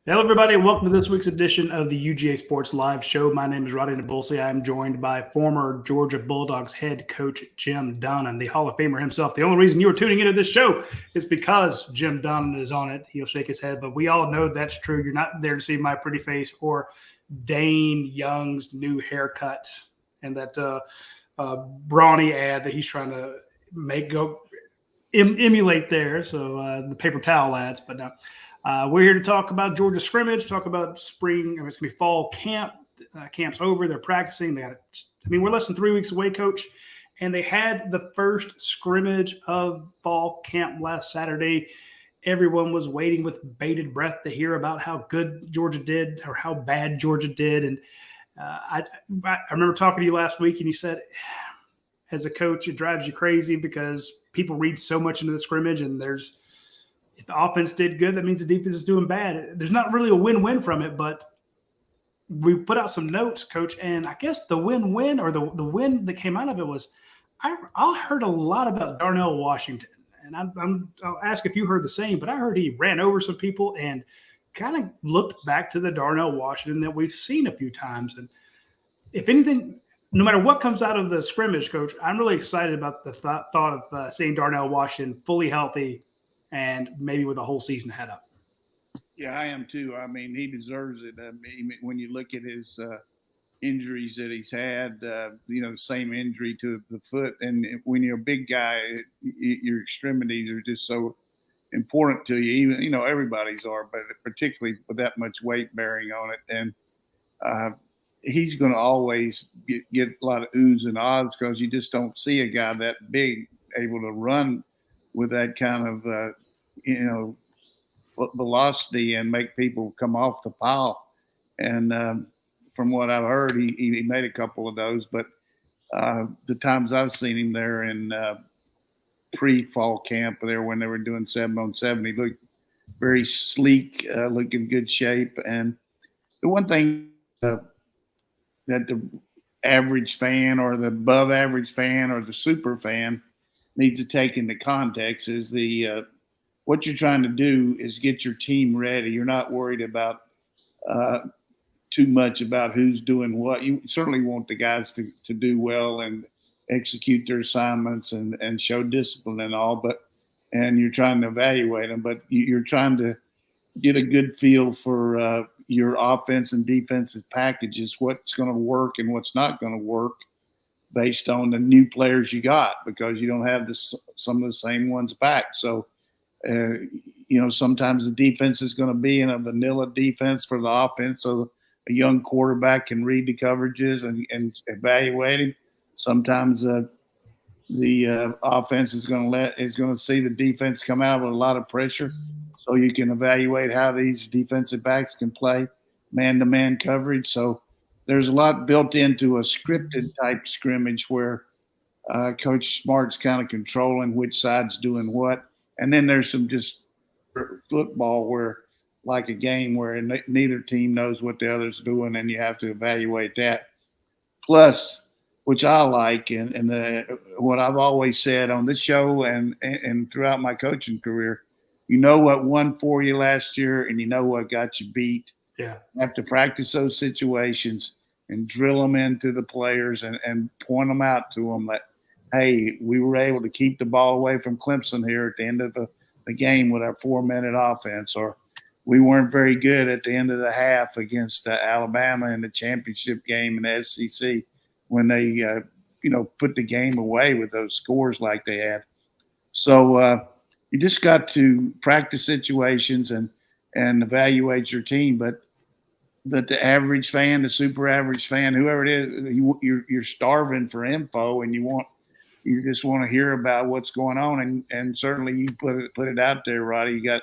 Hello, everybody, and welcome to this week's edition of the UGASports Live Show. My name is Radi Nabulsi. I am joined by former Georgia Bulldogs head coach Jim Donnan, the Hall of Famer himself. The only reason you are tuning into this show is because Jim Donnan is on it. He'll shake his head, but we all know that's true. You're not there to see my pretty face or Dayne Young's new haircut and that brawny ad that he's trying to make go emulate there. So the paper towel ads, but no. We're here to talk about Georgia Scrimmage, talk about spring. It's going to be fall camp. Camp's over. They're practicing. We're less than 3 weeks away, Coach. And they had the first scrimmage of fall camp last Saturday. Everyone was waiting with bated breath to hear about how good Georgia did or how bad Georgia did. And I remember talking to you last week, and you said, as a coach, it drives you crazy because people read so much into the scrimmage, and if the offense did good, that means the defense is doing bad. There's not really a win-win from it, but we put out some notes, Coach, and I guess the win-win or the win that came out of it was I heard a lot about Darnell Washington, and I'll ask if you heard the same, but I heard he ran over some people and kind of looked back to the Darnell Washington that we've seen a few times. And if anything, no matter what comes out of the scrimmage, Coach, I'm really excited about the thought of seeing Darnell Washington fully healthy and maybe with a whole season ahead of him. Yeah, I am too. I mean, he deserves it. When you look at his injuries that he's had, the same injury to the foot. And when you're a big guy, your extremities are just so important to you. Even, everybody's are, but particularly with that much weight bearing on it. And he's going to always get a lot of oohs and ahs because you just don't see a guy that big able to run with that kind of, velocity and make people come off the pile. And from what I've heard, he made a couple of those. But the times I've seen him there in pre-fall camp there when they were doing 7-on-7, he looked very sleek, looked in good shape. And the one thing that the average fan or the above average fan or the super fan needs to take into context is what you're trying to do is get your team ready. You're not worried about too much about who's doing what. You certainly want the guys to do well and execute their assignments and show discipline and all, and you're trying to evaluate them, but you're trying to get a good feel for your offense and defensive packages, what's going to work and what's not going to work based on the new players you got, because you don't have some of the same ones back. So, sometimes the defense is going to be in a vanilla defense for the offense. So a young quarterback can read the coverages and evaluate him. Sometimes the offense is going to see the defense come out with a lot of pressure. So you can evaluate how these defensive backs can play man-to-man coverage. So there's a lot built into a scripted type scrimmage where Coach Smart's kind of controlling which side's doing what. And then there's some just football where, like a game where neither team knows what the other's doing, and you have to evaluate that. Plus, which I like, and what I've always said on this show and throughout my coaching career, you know what won for you last year, and you know what got you beat. Yeah, you have to practice those situations and drill them into the players and point them out to them that, hey, we were able to keep the ball away from Clemson here at the end of the game with our 4-minute offense, or we weren't very good at the end of the half against Alabama in the championship game in the SEC when they, put the game away with those scores like they had. So you just got to practice situations and evaluate your team. But the average fan, the super average fan, whoever it is, you're starving for info, and you just want to hear about what's going on. And certainly you put it out there, Roddy. You got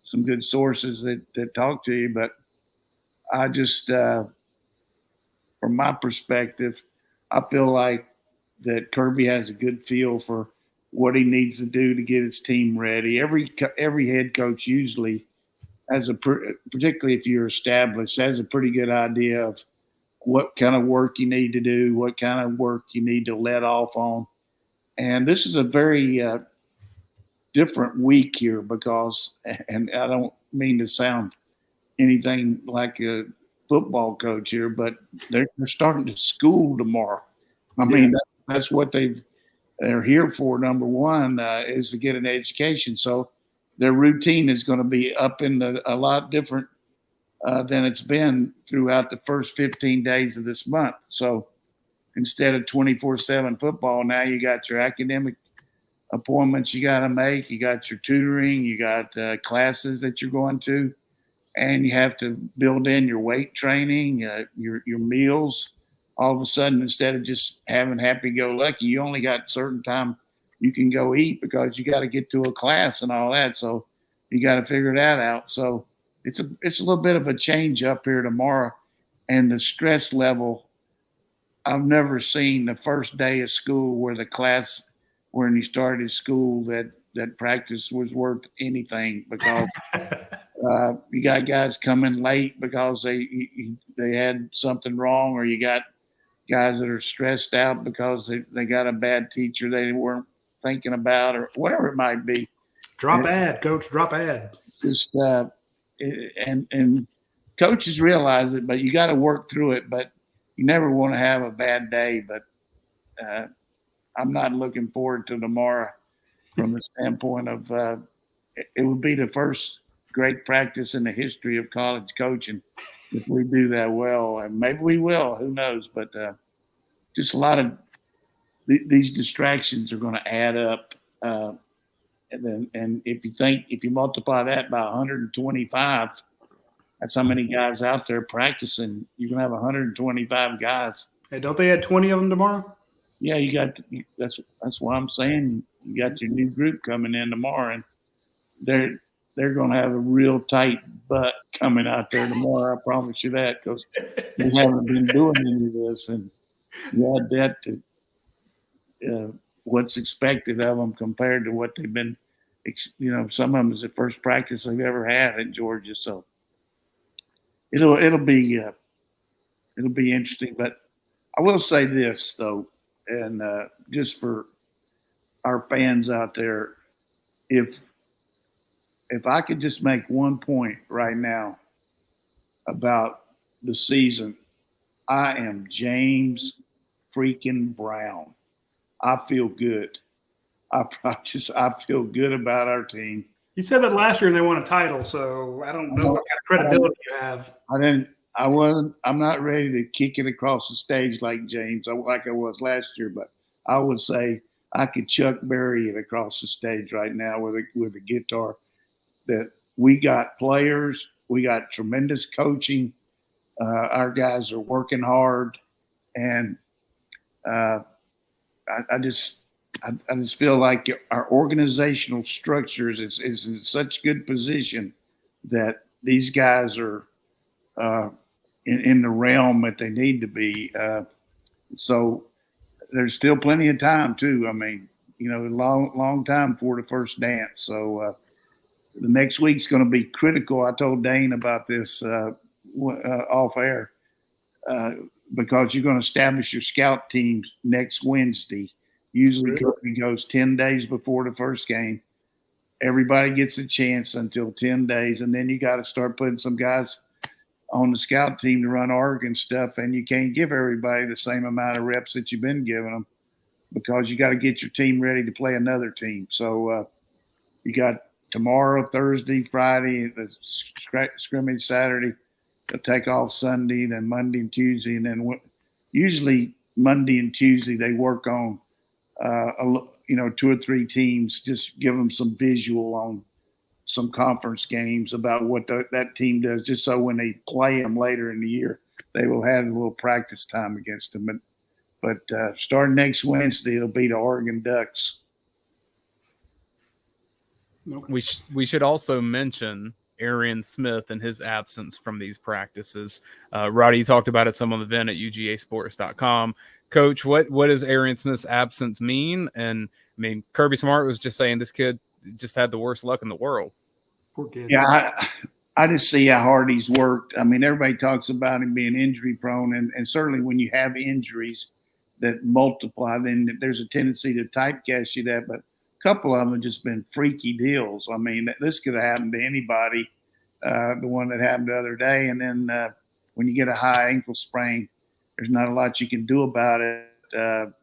some good sources that talk to you. But I just, from my perspective, I feel like that Kirby has a good feel for what he needs to do to get his team ready. Every head coach usually particularly if you're established, has a pretty good idea of what kind of work you need to do, what kind of work you need to let off on. And this is a very different week here because, and I don't mean to sound anything like a football coach here, but they're starting to school tomorrow. I mean, that's what they're here for. Number one is to get an education. So their routine is going to be up in a lot different than it's been throughout the first 15 days of this month. So instead of 24/7 football, now you got your academic appointments you got to make, you got your tutoring, you got classes that you're going to, and you have to build in your weight training, your meals. All of a sudden, instead of just having happy-go-lucky, you only got certain time you can go eat because you got to get to a class and all that. So you got to figure that out. So it's a little bit of a change up here tomorrow, and the stress level. I've never seen the first day of school where the class when you started school that practice was worth anything because you got guys coming late because they had something wrong, or you got guys that are stressed out because they got a bad teacher they weren't thinking about, or whatever it might be. Drop ad, coach. Drop ad. Just and coaches realize it, but you got to work through it. But you never want to have a bad day. But I'm not looking forward to tomorrow from the standpoint of it would be the first great practice in the history of college coaching if we do that well. And maybe we will. Who knows? But just a lot of these distractions are going to add up. And if you multiply that by 125, that's how many guys out there practicing. You're going to have 125 guys. Hey, don't they add 20 of them tomorrow? Yeah, that's what I'm saying. You got your new group coming in tomorrow, and they're going to have a real tight butt coming out there tomorrow. I promise you that, because they haven't been doing any of this, and you add that to what's expected of them compared to what they've been. Some of them is the first practice they've ever had at Georgia, so it'll be interesting. But I will say this though. And just for our fans out there, if I could just make one point right now about the season, I am James freaking Brown. I feel good. I feel good about our team. You said that last year and they won a title, so I don't know what kind of credibility you have. I'm not ready to kick it across the stage like James, like I was last year, but I would say I could Chuck Berry it across the stage right now with a guitar. That we got players, we got tremendous coaching. Our guys are working hard, and I just feel like our organizational structures is in such good position that these guys are in the realm that they need to be. So there's still plenty of time too. I mean, long time for the first dance. So the next week's going to be critical. I told Dayne about this off air because you're going to establish your scout teams next Wednesday. Usually Kirby goes 10 days before the first game. Everybody gets a chance until 10 days, and then you got to start putting some guys on the scout team to run Oregon stuff, and you can't give everybody the same amount of reps that you've been giving them because you got to get your team ready to play another team. So you got tomorrow, Thursday, Friday, the scrimmage Saturday, they'll take off Sunday, then Monday and Tuesday, and then usually Monday and Tuesday they work on 2 or 3 teams, just give them some visual on some conference games about what that team does, just so when they play them later in the year, they will have a little practice time against them. But starting next Wednesday, it'll be the Oregon Ducks. We should also mention Arian Smith and his absence from these practices. Radi, you talked about it some on the event at UGAsports.com. Coach, what does Arian Smith's absence mean? And I mean, Kirby Smart was just saying this kid just had the worst luck in the world. Poor kid. Yeah, I just see how hard he's worked. I mean, everybody talks about him being injury prone, and certainly when you have injuries that multiply, then there's a tendency to typecast you that. But a couple of them have just been freaky deals. I mean, this could have happened to anybody. The one that happened the other day, and then when you get a high ankle sprain, there's not a lot you can do about it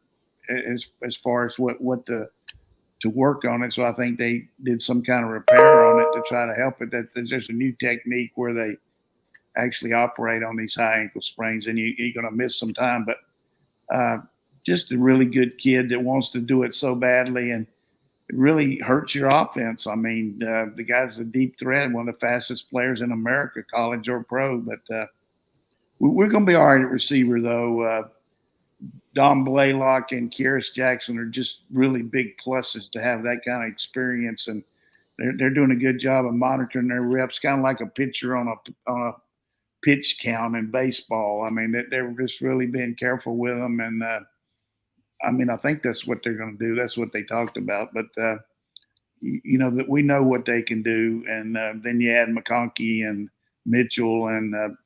as far as what to work on it. So I think they did some kind of repair on it to try to help it. That there's just a new technique where they actually operate on these high ankle sprains, and you're going to miss some time. But just a really good kid that wants to do it so badly, and it really hurts your offense. I mean, the guy's a deep threat, one of the fastest players in America, college or pro. But we're going to be all right at receiver, though. Don Blaylock and Kyrus Jackson are just really big pluses to have that kind of experience, and they're doing a good job of monitoring their reps, kind of like a pitcher on a pitch count in baseball. I mean, they're just really being careful with them, and I mean, I think that's what they're going to do. That's what they talked about, but you know that we know what they can do, and then you add McConkey and Mitchell and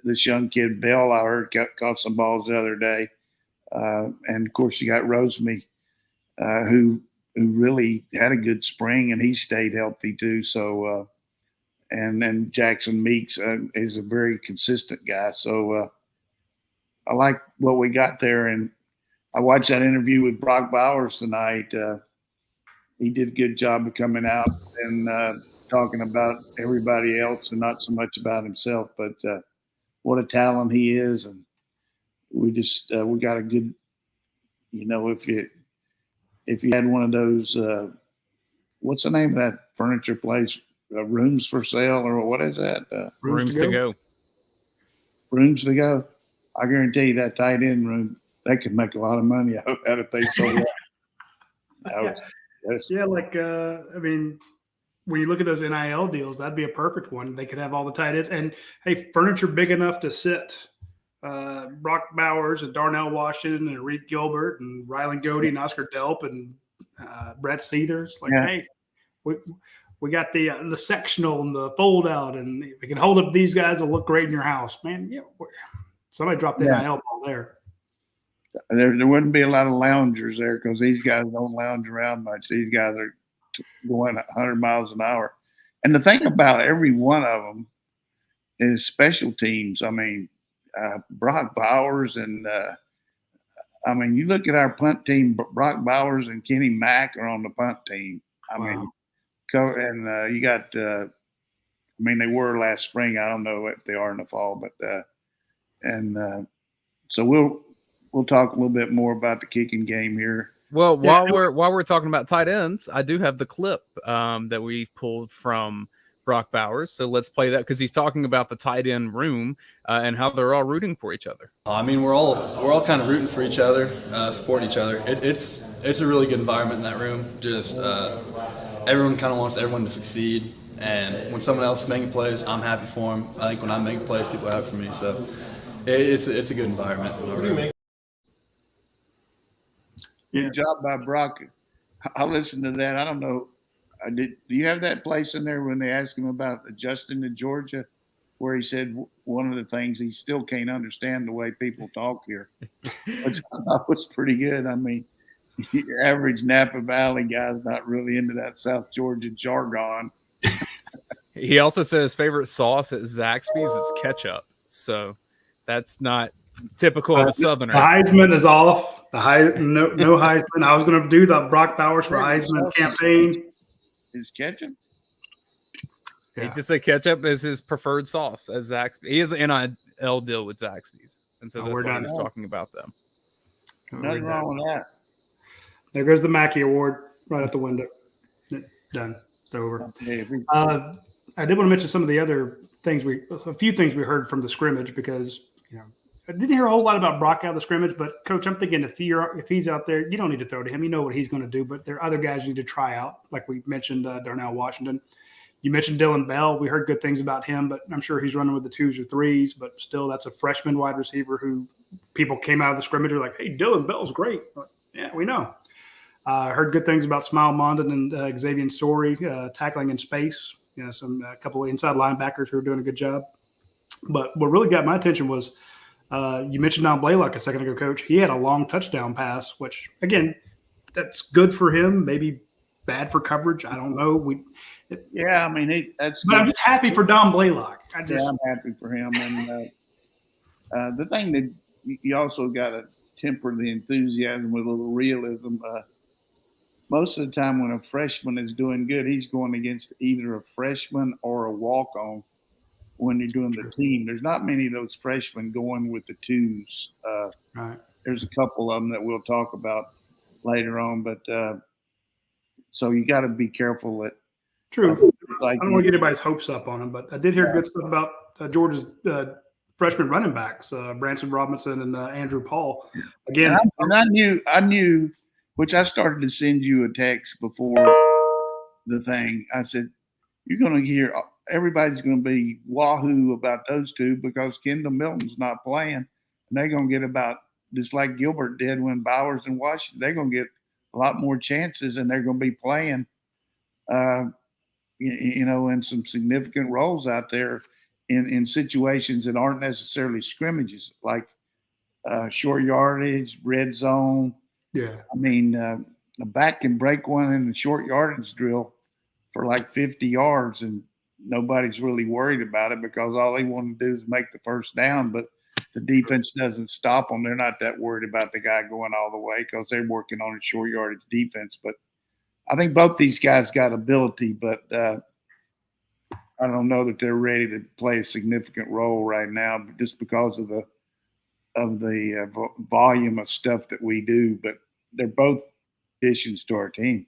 this young kid Bell. I heard caught some balls the other day. And of course, you got Rosemy, who really had a good spring, and he stayed healthy too. So, and then Jackson Meeks is a very consistent guy. So, I like what we got there. And I watched that interview with Brock Bowers tonight. He did a good job of coming out and talking about everybody else and not so much about himself. But what a talent he is, and we just we got a good, you know, if you had one of those, what's the name of that furniture place? Rooms for sale, or what is that? Rooms to go. Rooms to go. I guarantee you that tight end room, they could make a lot of money out of that if they sold it. Yeah, like I mean, when you look at those NIL deals, that'd be a perfect one. They could have all the tight ends, and hey, furniture big enough to sit Brock Bowers and Darnell Washington and Reed Gilbert and Rylan Godey and Oscar Delp and Brett Seethers. Like, hey, we got the sectional and the fold out, and if you can hold up these guys, it'll look great in your house, man. Yeah, somebody dropped the NIL ball there. There wouldn't be a lot of loungers there because these guys don't lounge around much. These guys are going 100 miles an hour. And the thing about every one of them is special teams. I mean, Brock Bowers and I mean, you look at our punt team. Brock Bowers and Kenny Mack are on the punt team. I mean, and you got. I mean, they were last spring. I don't know if they are in the fall, but so we'll talk a little bit more about the kicking game here. Well, while we're talking about tight ends, I do have the clip that we pulled from Brock Bowers. So let's play that because he's talking about the tight end room and how they're all rooting for each other. I mean, we're all kind of rooting for each other, supporting each other. It's a really good environment in that room. Just everyone kind of wants everyone to succeed, and when someone else is making plays, I'm happy for them. I think when I'm making plays, people are happy for me. So it's a good environment. What do you make? Good job by Brock. I listened to that. I don't know. Do you have that place in there when they asked him about adjusting to Georgia, where he said one of the things he still can't understand the way people talk here, which I thought was pretty good. I mean, your average Napa Valley guy's not really into that South Georgia jargon. He also said his favorite sauce at Zaxby's is ketchup. So that's not typical of a Southerner. The Heisman is off. No Heisman. I was going to do the Brock Bowers for Heisman campaign. Is ketchup? Yeah. He just said ketchup is his preferred sauce as Zaxby's. He has an NIL deal with Zaxby's, and so that's why he's talking about them. Nothing wrong with that. There goes the Mackey Award right out the window. Done. It's over. I did want to mention some of the other things a few things we heard from the scrimmage because I didn't hear a whole lot about Brock out of the scrimmage, but Coach, I'm thinking if he's out there, you don't need to throw to him. You know what he's going to do, but there are other guys you need to try out. Like we mentioned Darnell Washington. You mentioned Dylan Bell. We heard good things about him, but I'm sure he's running with the 2s or 3s, but still that's a freshman wide receiver who people came out of the scrimmage are like, hey, Dylan Bell's great. Like, yeah, we know. Heard good things about Smile Mondon and Xavier Story tackling in space. a couple of inside linebackers who are doing a good job. But what really got my attention was you mentioned Don Blaylock a second ago, Coach. He had a long touchdown pass, which, again, that's good for him, maybe bad for coverage. I don't know. Yeah, I mean, that's But good. I'm just happy for Don Blaylock. I'm happy for him. And the thing that you also got to temper the enthusiasm with a little realism. Most of the time when a freshman is doing good, he's going against either a freshman or a walk-on when you're doing the team. There's not many of those freshmen going with the twos. Right. There's a couple of them that we'll talk about later on. But so you got to be careful that – True. I don't want to get anybody's hopes up on him, but I did hear good stuff about Georgia's freshman running backs, Branson Robinson and Andrew Paul. Again, and I knew, which I started to send you a text before the thing. I said, you're going to hear everybody's going to be wahoo about those two because Kendall Milton's not playing, and they're going to get about just like Gilbert did when Bowers and Washington. They're going to get a lot more chances, and they're going to be playing. In some significant roles out there in situations that aren't necessarily scrimmages, like short yardage, red zone. Yeah. I mean, the back can break one in the short yardage drill for like 50 yards, and nobody's really worried about it because all they want to do is make the first down. But the defense doesn't stop them. They're not that worried about the guy going all the way because they're working on a short yardage defense. But I think both these guys got ability, but I don't know that they're ready to play a significant role right now, just because of the volume of stuff that we do. But they're both additions to our team.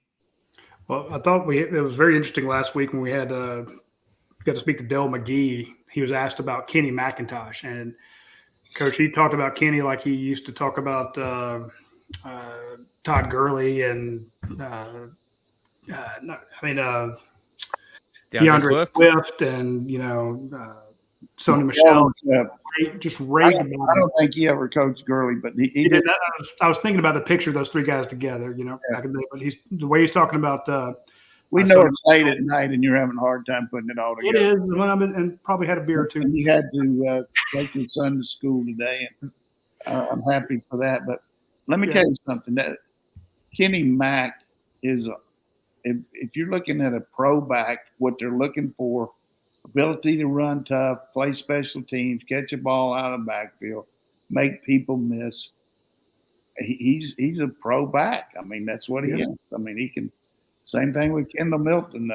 Well, I thought it was very interesting last week when we had got to speak to Dale McGee. He was asked about Kenny McIntosh, and Coach, he talked about Kenny like he used to talk about Todd Gurley and DeAndre Swift and Sony Michel. Just raved about him. I don't think he ever coached Gurley, but he did that. I was thinking about the picture of those three guys together. Back in the day, but the way he's talking about. We know it's late at night, and you're having a hard time putting it all together. It is, and probably had a beer or two. And you had to take your son to school today, and I'm happy for that. But let me tell you something. That Kenny Mack is if you're looking at a pro back, what they're looking for, ability to run tough, play special teams, catch a ball out of the backfield, make people miss. He's a pro back. I mean, that's what he is. I mean, he can. Same thing with Kendall Milton,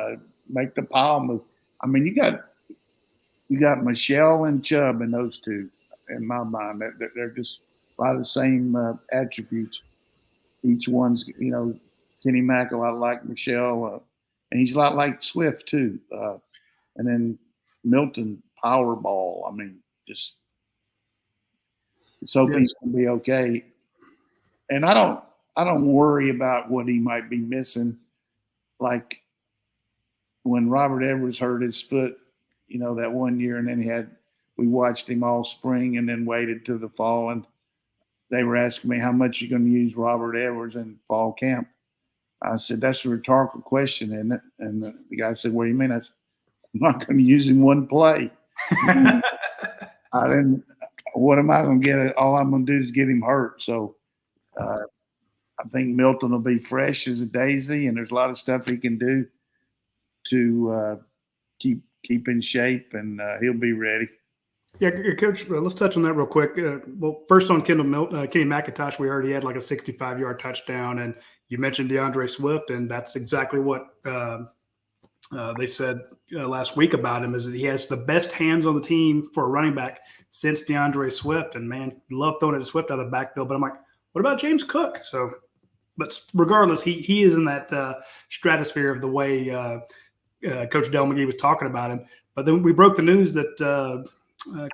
make the pile move. I mean, you got Michelle and Chubb in those two, in my mind. They're just a lot of the same attributes. Each one's, Kenny Mack a lot like Michelle, and he's a lot like Swift too. And then Milton, power ball. I mean, just hope he's going to be okay. And I don't worry about what he might be missing. Like when Robert Edwards hurt his foot, that one year, and then we watched him all spring and then waited to the fall, and they were asking me how much you're going to use Robert Edwards in fall camp. I said, that's a rhetorical question, isn't it? And the guy said, what do you mean? I said, I'm not going to use him one play. What am I going to get? All I'm going to do is get him hurt. So I think Milton will be fresh as a daisy, and there's a lot of stuff he can do to keep in shape, and he'll be ready. Yeah, Coach, let's touch on that real quick. Well, first on Kenny McIntosh, we heard he had like a 65-yard touchdown, and you mentioned DeAndre Swift, and that's exactly what they said last week about him, is that he has the best hands on the team for a running back since DeAndre Swift. And, man, love throwing it to Swift out of the backfield. But I'm like, what about James Cook? So, but regardless, he is in that stratosphere of the way Coach Del McGee was talking about him. But then we broke the news that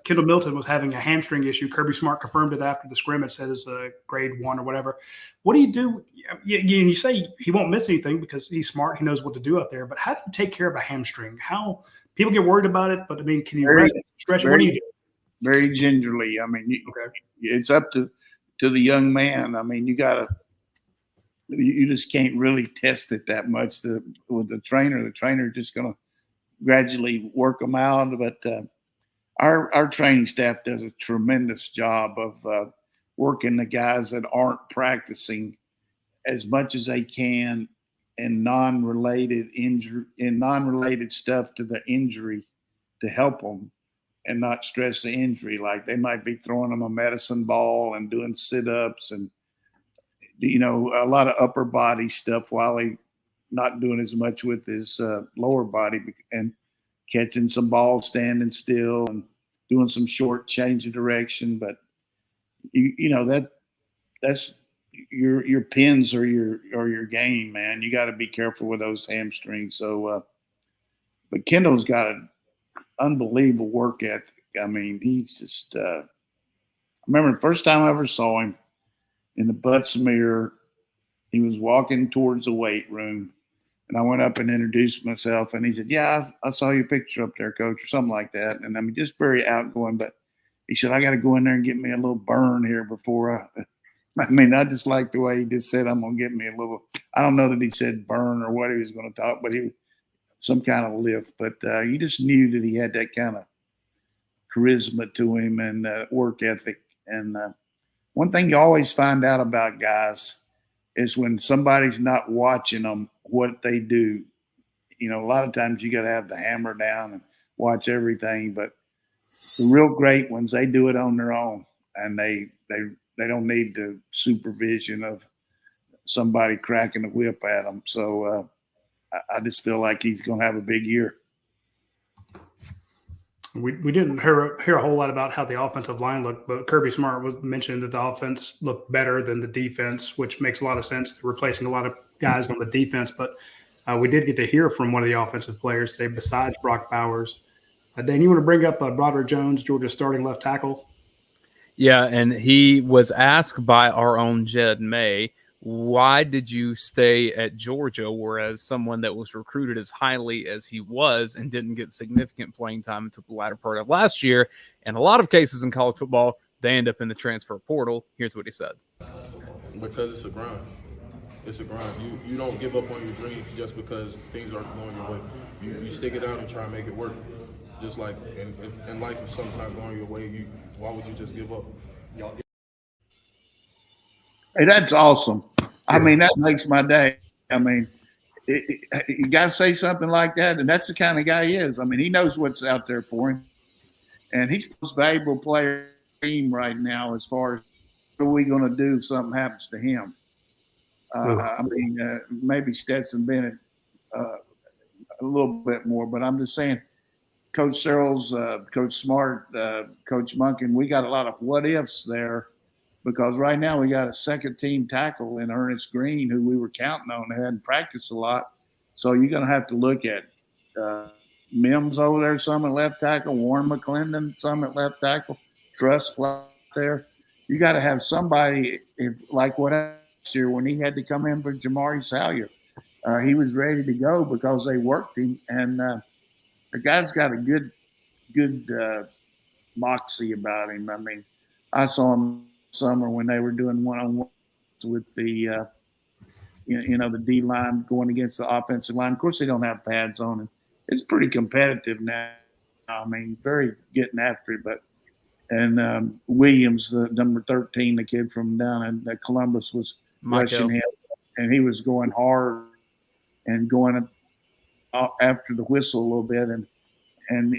Kendall Milton was having a hamstring issue. Kirby Smart confirmed it after the scrimmage, said it's grade 1 or whatever. What do you do? You say he won't miss anything because he's smart. He knows what to do out there. But how do you take care of a hamstring? How people get worried about it, but I mean, can you stretch it? What do you do? Very gingerly. I mean, it's up to the young man. I mean, you just can't really test it that much with the trainer. The trainer just going to gradually work them out. But our training staff does a tremendous job of working the guys that aren't practicing as much as they can in non-related stuff to the injury to help them and not stress the injury. Like they might be throwing them a medicine ball and doing sit-ups and, a lot of upper body stuff while he not doing as much with his lower body and catching some balls standing still and doing some short change of direction. But that's your pins or your game, man. You got to be careful with those hamstrings. So, but Kendall's got an unbelievable work ethic. I mean, he's just. I remember the first time I ever saw him in the butts mirror. He was walking towards the weight room, and I went up and introduced myself. And he said, "Yeah, I saw your picture up there, Coach," or something like that. And I mean, just very outgoing. But he said, "I got to go in there and get me a little burn here before I." I mean, I just like the way he just said, "I'm going to get me a little," I don't know that he said burn or what he was going to talk, but some kind of lift. But you just knew that he had that kind of charisma to him and work ethic. And one thing you always find out about guys is when somebody's not watching them, what they do. A lot of times you got to have the hammer down and watch everything. But the real great ones, they do it on their own, and they don't need the supervision of somebody cracking a whip at them. So I just feel like he's going to have a big year. We didn't hear a whole lot about how the offensive line looked, but Kirby Smart was mentioning that the offense looked better than the defense, which makes a lot of sense. They're replacing a lot of guys on the defense, but we did get to hear from one of the offensive players today besides Brock Bowers. Dayne, you want to bring up Broderick Jones, Georgia's starting left tackle? Yeah, and he was asked by our own Jed May, why did you stay at Georgia, whereas someone that was recruited as highly as he was and didn't get significant playing time until the latter part of last year? In a lot of cases in college football, they end up in the transfer portal. Here's what he said. Because it's a grind. It's a grind. You don't give up on your dreams just because things aren't going your way. You stick it out and try and make it work. Just like in life, if something's not going your way, why would you just give up? Hey, that's awesome. I mean, that makes my day. I mean, you got to say something like that, and that's the kind of guy he is. I mean, he knows what's out there for him, and he's the most valuable player on the team right now as far as what are we going to do if something happens to him. I mean, maybe Stetson Bennett a little bit more, but I'm just saying, Coach Searles, Coach Smart, Coach Monken, we got a lot of what-ifs there. Because right now we got a second-team tackle in Ernest Green, who we were counting on. They hadn't practiced a lot. So you're going to have to look at Mims over there, some at left tackle, Warren McClendon, some at left tackle, Truss there. You got to have somebody, like what last year when he had to come in for Jamari Salyer. He was ready to go because they worked him. And the guy's got a good moxie about him. I mean, I saw him summer when they were doing one-on-one with the the D line going against the offensive line. Of course, they don't have pads on, and it's pretty competitive now. I mean, very getting after it. And Williams, the number 13, the kid from down in Columbus, was rushing him, and he was going hard and going after the whistle a little bit, and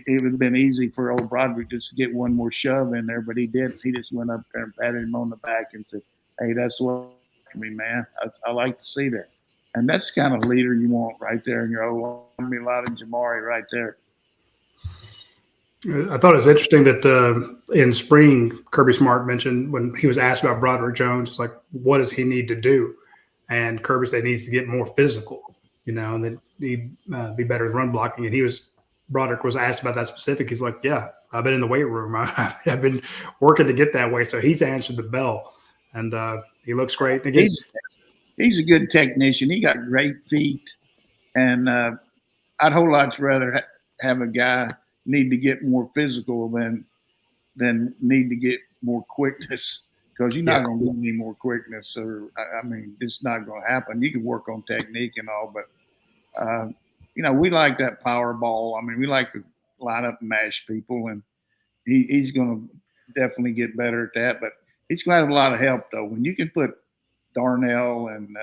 it would have been easy for old Broderick just to get one more shove in there, but he didn't. He just went up there and patted him on the back and said, "Hey, that's what I mean, man. I like to see that." And that's the kind of leader you want right there in your old line. A lot of Jamari right there. I thought it was interesting that in spring, Kirby Smart mentioned when he was asked about Broderick Jones, it's like, what does he need to do? And Kirby said he needs to get more physical, and then he'd be better in run blocking. And Broderick was asked about that specific. He's like, yeah, I've been in the weight room. I've been working to get that way. So he's answered the bell, and he looks great. Again, he's a good technician. He got great feet, and I'd a whole lot rather have a guy need to get more physical than need to get more quickness, because you're not going to get any more quickness. Or I mean, it's not going to happen. You can work on technique and all, but we like that power ball. I mean, we like to line up and mash people, and he's going to definitely get better at that. But he's going to have a lot of help, though. When you can put Darnell and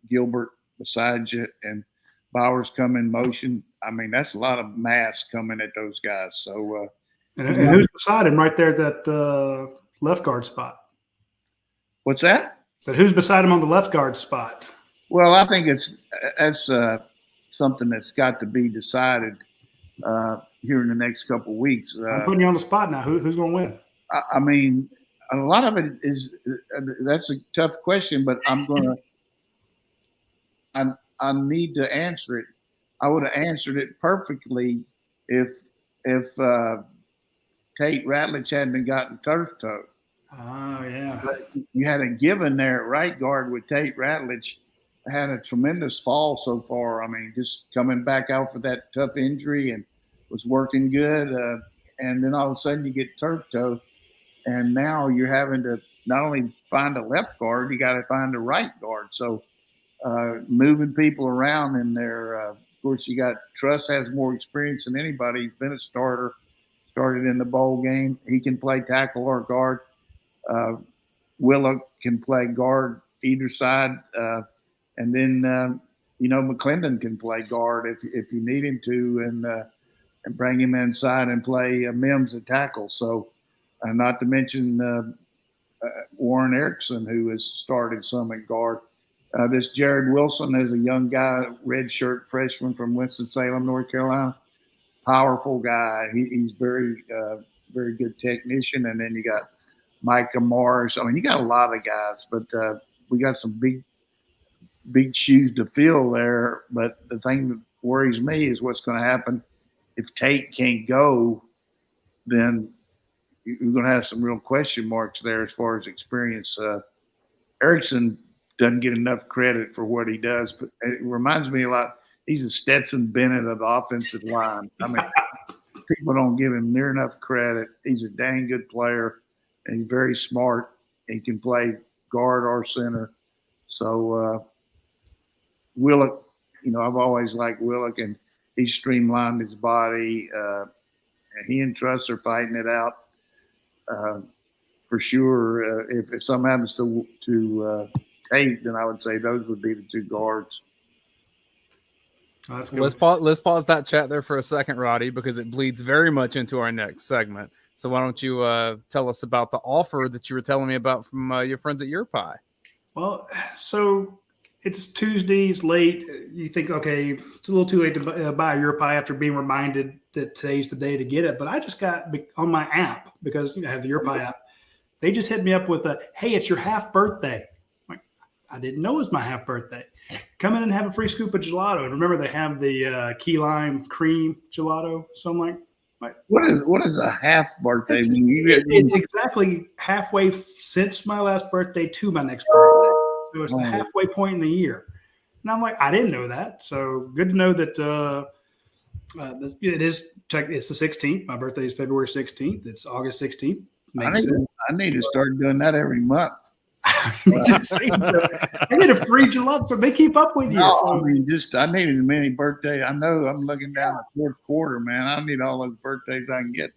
Gilbert beside you and Bowers come in motion, I mean, that's a lot of mass coming at those guys. So, and who's beside him right there at that left guard spot? What's that? So who's beside him on the left guard spot? Well, I think that's something that's got to be decided here in the next couple of weeks. I'm putting you on the spot now. Who's going to win? I mean, a lot of it is that's a tough question, but I need to answer it. I would have answered it perfectly if Tate Ratledge hadn't gotten turf toe. Oh yeah. But you had a given there at right guard with Tate Ratledge. Had a tremendous fall so far. I mean, just coming back out for that tough injury and was working good. And then all of a sudden you get turf toe, and now you're having to not only find a left guard, you got to find a right guard. So moving people around in there. Of course, you got Truss has more experience than anybody. He's been a starter, started in the bowl game. He can play tackle or guard. Willock can play guard either side. And then, McClendon can play guard if you need him to, and bring him inside and play Mims at tackle. So, not to mention Warren Erickson, who has started some at guard. This Jared Wilson is a young guy, redshirt freshman from Winston-Salem, North Carolina. Powerful guy. He's very, very good technician. And then you got Micah Morris. I mean, you got a lot of guys, but we got some big shoes to fill there. But the thing that worries me is what's going to happen if Tate can't go. Then you're going to have some real question marks there as far as experience. Erickson doesn't get enough credit for what he does, but it reminds me a lot. He's a Stetson Bennett of the offensive line. I mean, people don't give him near enough credit. He's a dang good player, and he's very smart. He can play guard or center. So Willock, I've always liked Willock, and he's streamlined his body. And he and Truss are fighting it out for sure. If something happens to Tate, then I would say those would be the two guards. Oh, that's good. Let's pause that chat there for a second, Roddy, because it bleeds very much into our next segment. So why don't you tell us about the offer that you were telling me about from your friends at Your Pie? Well, so it's Tuesday, it's late. You think, okay, it's a little too late to buy Your Pie after being reminded that today's the day to get it. But I just got on my app, because I have the Your Pie app. They just hit me up with hey, it's your half birthday. I didn't know it was my half birthday. Come in and have a free scoop of gelato. And remember, they have the key lime cream gelato. So I'm like, what is a half birthday? It's exactly halfway since my last birthday to my next birthday. So it's the halfway point in the year. And I'm like, I didn't know that. So good to know that it's the 16th. My birthday is February 16th. It's August 16th. I need to start doing that every month. I get a free gelato, so they keep up with you. No, so. I mean, I need as many birthdays. I know I'm looking down the fourth quarter, man. I need all those birthdays I can get.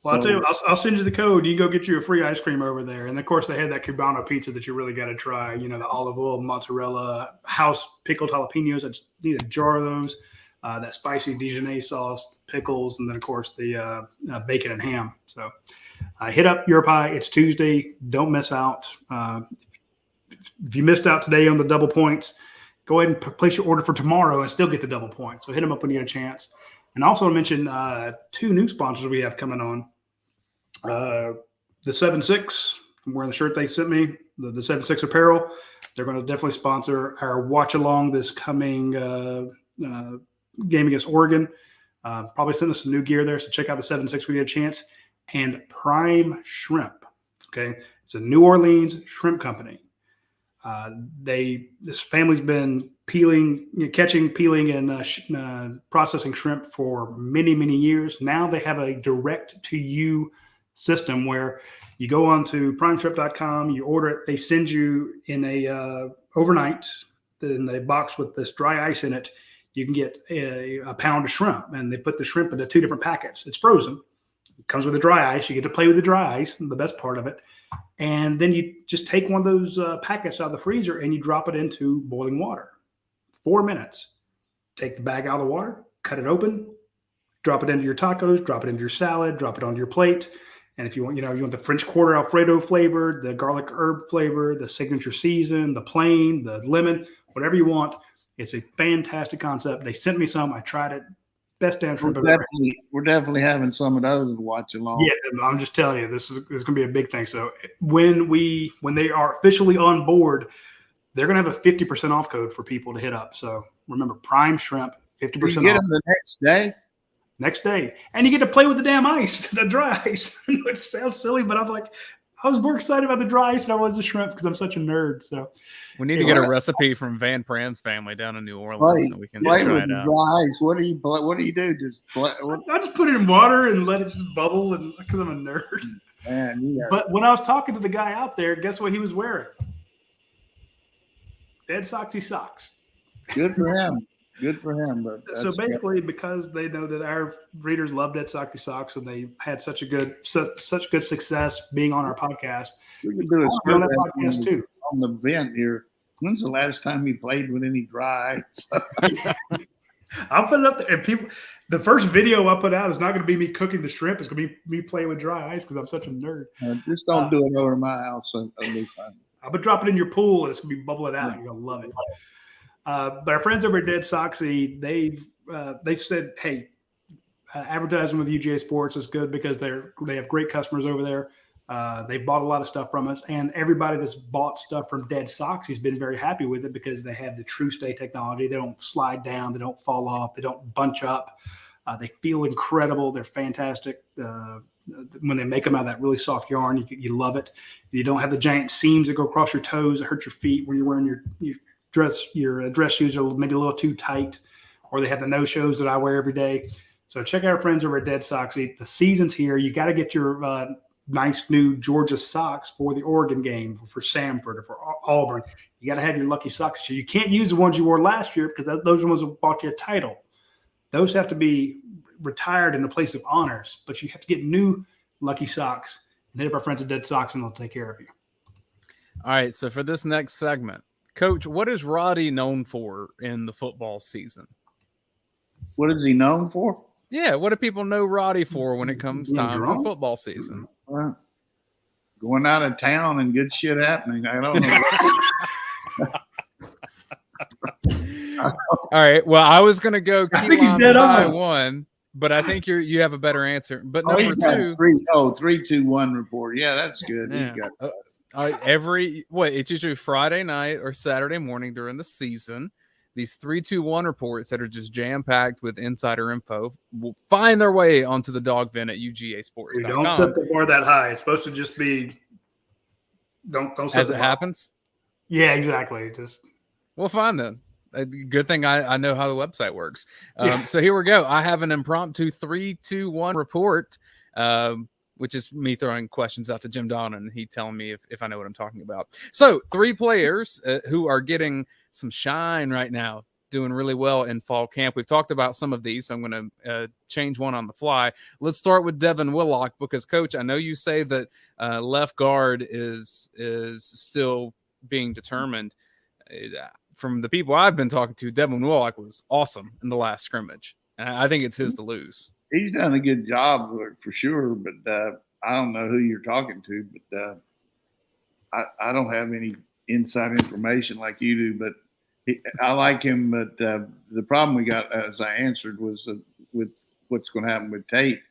Well, I'll tell you, I'll send you the code. You can go get you a free ice cream over there. And of course, they had that Cubano pizza that you really got to try. The olive oil, mozzarella, house pickled jalapenos. I just need a jar of those. That spicy Dijon sauce, pickles, and then of course the bacon and ham. So. Hit up Your Pie. It's Tuesday. Don't miss out. If you missed out today on the double points, go ahead and place your order for tomorrow and still get the double points. So hit them up when you get a chance. And also to mention two new sponsors we have coming on. The 7-6, I'm wearing the shirt they sent me, the 7-6 apparel. They're going to definitely sponsor our watch along this coming game against Oregon. Probably send us some new gear there. So check out the 7-6 when you get a chance. And Prime Shrimp. Okay, it's a New Orleans shrimp company. This family's been catching, peeling, and processing shrimp for many, many years. Now they have a direct-to-you system where you go on to primeshrimp.com, you order it, they send you in a overnight in a box with this dry ice in it. you can get a pound of shrimp, and they put the shrimp into 2 different packets. It's frozen. It comes with the dry ice. You get to play with the dry ice, the best part of it. And then you just take one of those packets out of the freezer and you drop it into boiling water. 4 minutes. Take the bag out of the water, cut it open, drop it into your tacos, drop it into your salad, drop it onto your plate. And if you want, you want the French Quarter Alfredo flavor, the garlic herb flavor, the signature season, the plain, the lemon, whatever you want. It's a fantastic concept. They sent me some. I tried it. Best damn shrimp I've ever had. We're definitely having some of those to watch along. Yeah, I'm just telling you, this is going to be a big thing. So when they are officially on board, they're going to have a 50% off code for people to hit up. So remember, Prime Shrimp, 50% off. You get them the next day? Next day. And you get to play with the damn ice, the dry ice. It sounds silly, but I'm like, I was more excited about the dry ice than I was the shrimp because I'm such a nerd. So we need to get a recipe from Van Pran's family down in New Orleans so we can try it out. Dry ice. What do you do? Just play? I just put it in water and let it just bubble, and because I'm a nerd. Man, but when I was talking to the guy out there, guess what he was wearing? Dead Soxy socks. Good for him. Good for him. But so basically, because they know that our readers love Dead Soxy socks and they had such good success being on our podcast, we can do a on that podcast too. On the vent here. When's the last time you played with any dry ice? I'll put it up there. And people, the first video I put out is not going to be me cooking the shrimp. It's going to be me playing with dry ice because I'm such a nerd. Just don't do it over my house. So it'll be fine. I'll be dropping it in your pool and it's going to be bubbling out. You're going to love it. But our friends over at Dead Soxy, they said, hey, advertising with UGA Sports is good because they have great customers over there. They bought a lot of stuff from us, and everybody that's bought stuff from Dead Soxy has been very happy with it because they have the True Stay technology. They don't slide down, they don't fall off, they don't bunch up. They feel incredible. They're fantastic. When they make them out of that really soft yarn, you love it. You don't have the giant seams that go across your toes that hurt your feet when you're wearing your dress shoes are maybe a little too tight, or they have the no-shows that I wear every day. So check out our friends over at Dead Soxy. The season's here. You got to get your nice new Georgia socks for the Oregon game, for Samford, or for Auburn. You got to have your lucky socks. So you can't use the ones you wore last year because those are the ones that bought you a title. Those have to be retired in a place of honors, but you have to get new lucky socks and hit up our friends at Dead Sox and they'll take care of you. All right. So for this next segment, Coach, what is Radi known for in the football season? What is he known for? Yeah, what do people know Radi for when it comes time for football season? Well, going out of town and good shit happening. I don't know. All right. Well, I was going to go I think he's dead on one, but I think you have a better answer. But number two. 3-2-1 report. Yeah, that's good. Yeah. He's got it's usually Friday night or Saturday morning during the season. These 3-2-1 reports that are just jam-packed with insider info will find their way onto the dog vent at UGAsports.com. We don't set the bar that high. It's supposed to just be don't set as it happens. Yeah, exactly. Well, fine then. A good thing I know how the website works. So here we go. I have an impromptu 3-2-1 report, which is me throwing questions out to Jim Donnan and he telling me if I know what I'm talking about. So 3 players who are getting some shine right now, doing really well in fall camp. We've talked about some of these, so I'm going to change one on the fly. Let's start with Devin Willock because, Coach, I know you say that left guard is still being determined. From the people I've been talking to, Devin Willock was awesome in the last scrimmage. And I think it's his to lose. He's done a good job for sure, but I don't know who you're talking to, but I don't have any inside information like you do, but I like him. But the problem we got, as I answered, was with what's going to happen with Tate.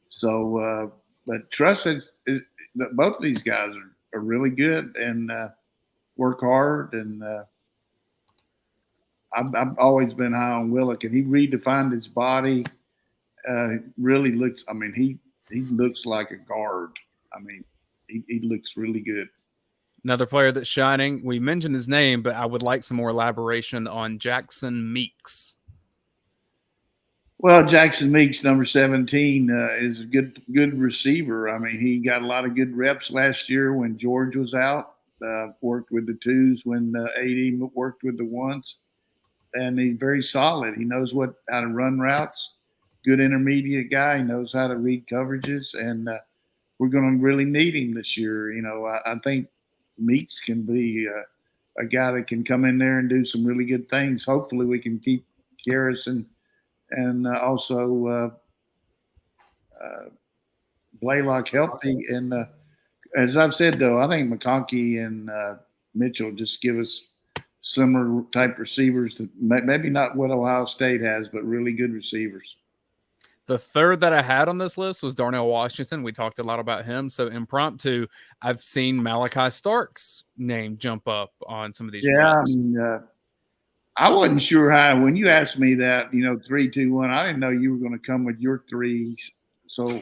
So, but trust is that both of these guys are really good and work hard. And I've always been high on Willock, and he redefined his body. Really looks. I mean, he looks like a guard. I mean, he looks really good. Another player that's shining. We mentioned his name, but I would like some more elaboration on Jackson Meeks. Well, Jackson Meeks, number 17, is a good receiver. I mean, he got a lot of good reps last year when George was out. Worked with the twos when AD worked with the ones. and he's very solid. He knows how to run routes. Good intermediate guy. He knows how to read coverages, and we're going to really need him this year. I think Meeks can be a guy that can come in there and do some really good things. Hopefully, we can keep Karras and also Blaylock healthy. And as I've said, though, I think McConkey and Mitchell just give us similar type receivers that maybe not what Ohio State has, but really good receivers. The third that I had on this list was Darnell Washington. We talked a lot about him. So impromptu, I've seen Malachi Stark's name jump up on some of these. Yeah, reps. I wasn't sure how. When you asked me that, 3, 2, 1, I didn't know you were going to come with your threes. So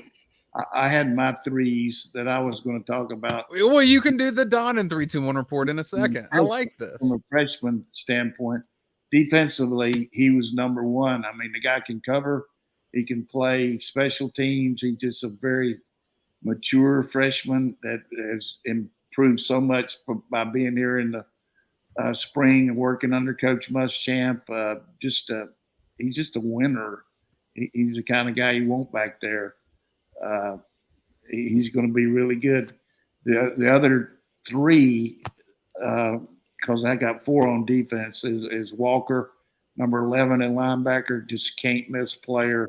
I had my threes that I was going to talk about. Well, you can do the Donnan 3-2-1 report in a second. I like this. From a freshman standpoint, defensively, he was number one. I mean, the guy can cover. He can play special teams. He's just a very mature freshman that has improved so much by being here in the spring and working under Coach Muschamp. He's just a winner. He's the kind of guy you want back there. He's going to be really good. The other three, because I got 4 on defense, is Walker, number 11 at linebacker, just can't miss player.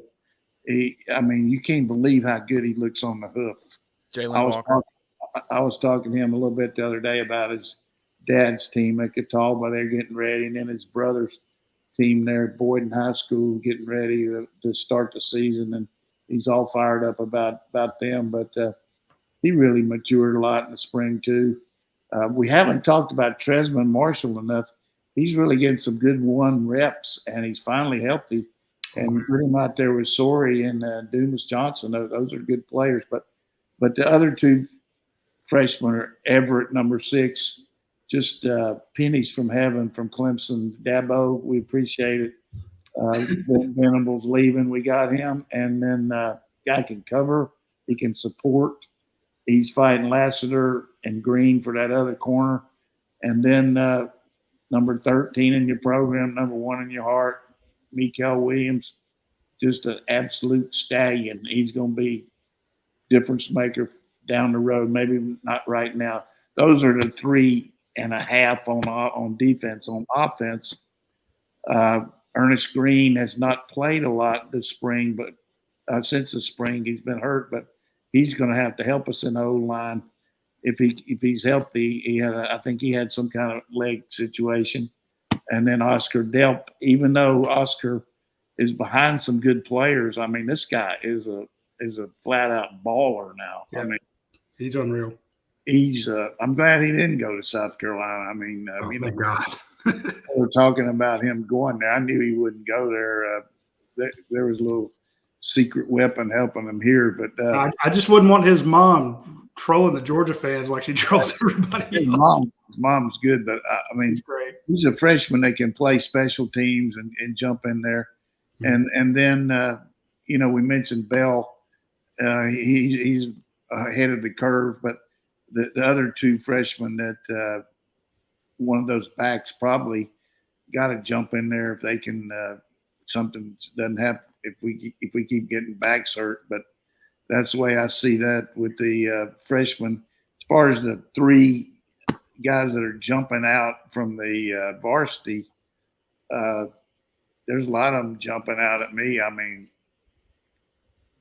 You can't believe how good he looks on the hoof. Jalen Walker. I was talking to him a little bit the other day about his dad's team at Catawba. They're getting ready, and then his brother's team there at Boyden High School getting ready to start the season, and he's all fired up about them. But he really matured a lot in the spring too. We haven't talked about Tresman Marshall enough. He's really getting some good 1 reps, and he's finally healthy. And you put him out there with Sorey and Dumas Johnson. Those are good players. But the other 2 freshmen are Everett, number 6, just pennies from heaven from Clemson. Dabo, we appreciate it. Venables leaving, we got him. And then guy can cover. He can support. He's fighting Lassiter and Green for that other corner. And then number 13 in your program, number 1 in your heart, Mikael Williams, just an absolute stallion. He's going to be difference maker down the road, maybe not right now. Those are the 3.5 on defense. On offense, Ernest Green has not played a lot this spring, but since the spring he's been hurt. But he's going to have to help us in the O-line if he's healthy. I think he had some kind of leg situation. And then Oscar Delp, even though Oscar is behind some good players, this guy is a flat out baller now. Yeah. He's unreal. I'm glad he didn't go to South Carolina. Thank God. We're talking about him going there. I knew he wouldn't go there. There was a little secret weapon helping him here, but I just wouldn't want his mom trolling the Georgia fans like she trolls everybody else. Mom's good, but he's great. He's a freshman that can play special teams and jump in there. Mm-hmm. And then we mentioned Bell. He's ahead of the curve, but the other 2 freshmen that one of those backs probably got to jump in there if they can. Something doesn't happen if we keep getting backs hurt, but that's the way I see that with the freshmen. As far as the 3 guys that are jumping out from the varsity, there's a lot of them jumping out at me.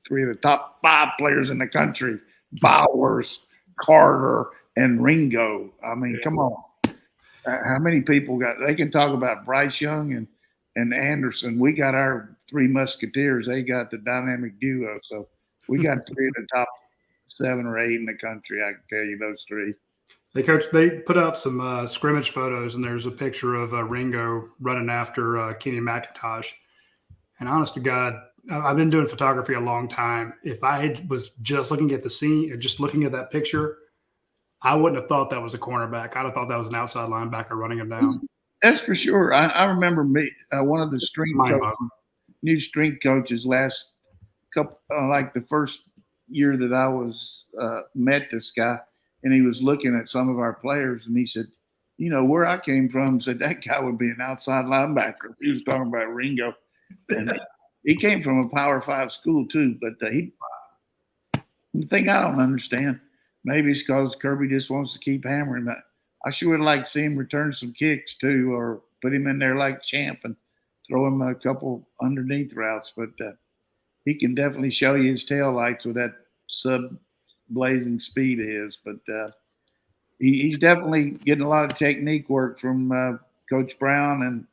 3 of the top 5 players in the country, Bowers, Carter, and Ringo. Come on. How many people they can talk about Bryce Young and Anderson. We got our 3 musketeers. They got the dynamic duo. So we got 3 of the top 7 or 8 in the country. I can tell you those 3. They put up some scrimmage photos, and there's a picture of Ringo running after Kenny McIntosh. And honest to God, I've been doing photography a long time. If I was just looking at the scene, just looking at that picture, I wouldn't have thought that was a cornerback. I'd have thought that was an outside linebacker running him down. That's for sure. I remember one of the new strength coaches last couple, like the first year that I was met this guy, and he was looking at some of our players, and he said, where I came from said that guy would be an outside linebacker. He was talking about Ringo. And he came from a Power 5 school too, but the thing I don't understand, maybe it's because Kirby just wants to keep hammering that. I sure would like to see him return some kicks too, or put him in there like Champ and throw him a couple underneath routes. But he can definitely show you his tail lights with that blazing speed of his. But he's definitely getting a lot of technique work from Coach Brown and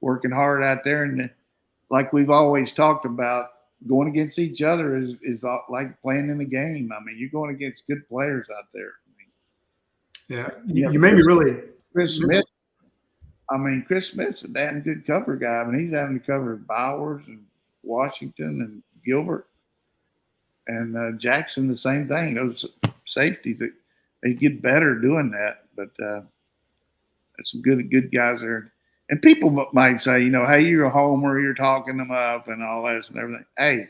working hard out there. And like we've always talked about, going against each other is like playing in a game. I mean, you're going against good players out there. You made me really. Chris Smith. I mean, Chris Smith's a damn good cover guy. I mean, he's having to cover Bowers and Washington and Gilbert and Jackson. The same thing. Those safeties, they get better doing that. But there's some good guys there. And people might say, hey, you're a homer, you're talking them up and all that and everything. Hey,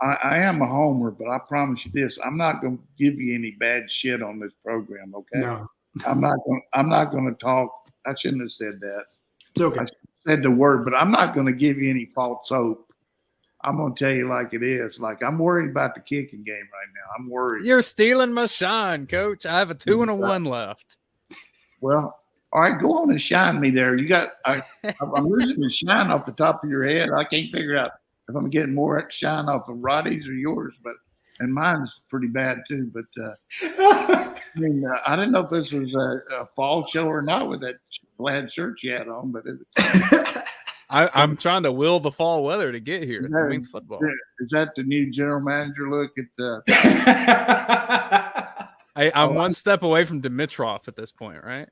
I am a homer, but I promise you this: I'm not going to give you any bad shit on this program. Okay? No. I'm not going to talk. I shouldn't have said that. It's okay. I said the word, but I'm not going to give you any false hope. I'm going to tell you like it is. Like, I'm worried about the kicking game right now. I'm worried. You're stealing my shine, Coach. I have a 2 and a 1 left. Well, all right, go on and shine me there. I'm losing the shine off the top of your head. I can't figure out if I'm getting more shine off of Radi's or yours, and mine's pretty bad too. But I didn't know if this was a fall show or not with that plaid shirt you had on. But I'm trying to will the fall weather to get here. That means football. Is that the new general manager look at the? I'm one step away from Dimitrov at this point, right?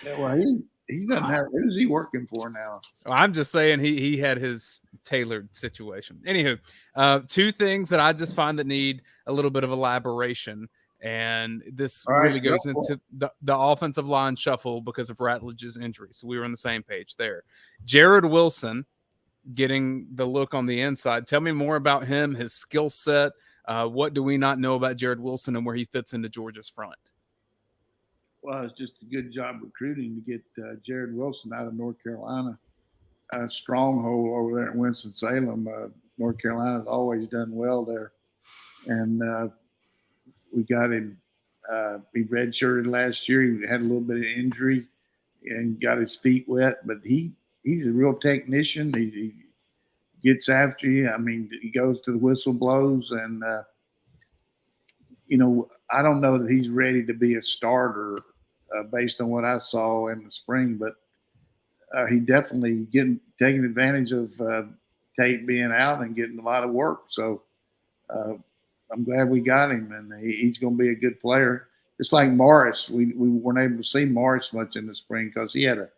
Yeah, well, he doesn't have. Who's he working for now? I'm just saying he had his tailored situation. Anywho, 2 things that I just find that need a little bit of elaboration, and this really goes into the offensive line shuffle because of Ratledge's injury. So we were on the same page there. Jared Wilson getting the look on the inside. Tell me more about him, his skill set. What do we not know about Jared Wilson and where he fits into Georgia's front? Well, it's just a good job recruiting to get Jared Wilson out of North Carolina, a stronghold over there in Winston-Salem. North Carolina's always done well there. And we got him. He redshirted last year. He had a little bit of injury and got his feet wet. But he's a real technician. He gets after you. I mean, he goes to the whistle blows. And, I don't know that he's ready to be a starter based on what I saw in the spring, but he definitely taking advantage of Tate being out and getting a lot of work. So I'm glad we got him, and he's going to be a good player. It's like Morris. We weren't able to see Morris much in the spring because he had an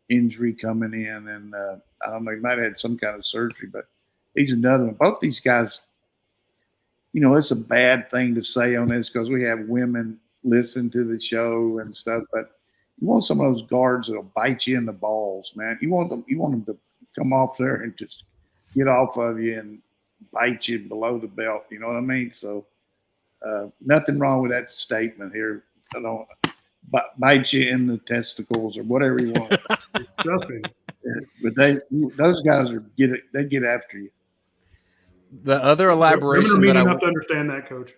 injury coming in, and I don't know, he might have had some kind of surgery, but he's another one. Both these guys, it's a bad thing to say on this because we have women listen to the show and stuff, but you want some of those guards that'll bite you in the balls, man. You want them to come off there and just get off of you and bite you below the belt. You know what I mean? So nothing wrong with that statement here. I don't bite you in the testicles or whatever you want. Trust me. But those guys they get after you. The other elaboration that enough to understand that, Coach.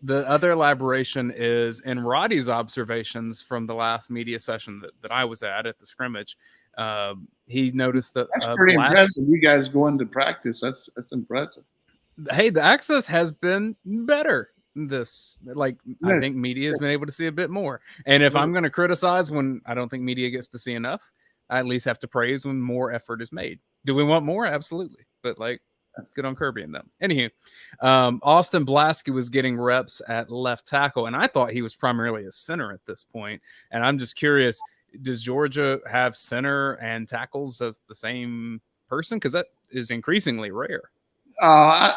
The other elaboration is in Radi's observations from the last media session that I was at the scrimmage. He noticed that that's pretty impressive. You guys going to practice? That's impressive. Hey, the access has been better. I think media has been able to see a bit more. And if I'm going to criticize when I don't think media gets to see enough, I at least have to praise when more effort is made. Do we want more? Absolutely. But good on Kirby and them. Anywho, Austin Blasky was getting reps at left tackle, and I thought he was primarily a center at this point. And I'm just curious, does Georgia have center and tackles as the same person? Because that is increasingly rare.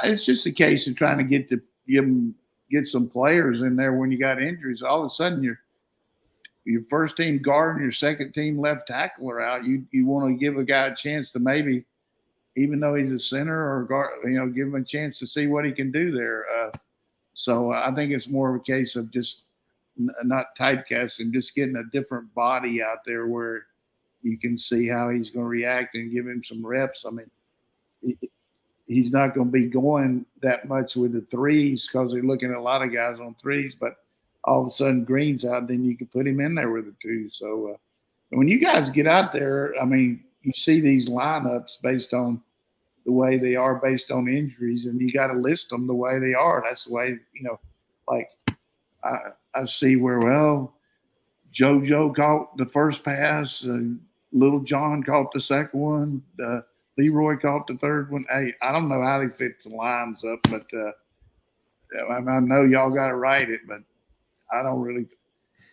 It's just a case of trying to get some players in there when you got injuries. All of a sudden, your first team guard and your second team left tackle are out. You want to give a guy a chance to maybe, even though he's a center or guard, give him a chance to see what he can do there. So I think it's more of a case of just not typecast him, just getting a different body out there where you can see how he's going to react and give him some reps. I mean, he's not going to be going that much with the threes because they're looking at a lot of guys on threes, but all of a sudden Green's out, then you can put him in there with the two. So when you guys get out there, I mean, you see these lineups based on the way they are, based on injuries, and you got to list them the way they are. That's the way, like I see where, well, JoJo caught the first pass, and Little John caught the second one, Leroy caught the third one. Hey, I don't know how they fit the lines up, but I know y'all got to write it, but I don't really.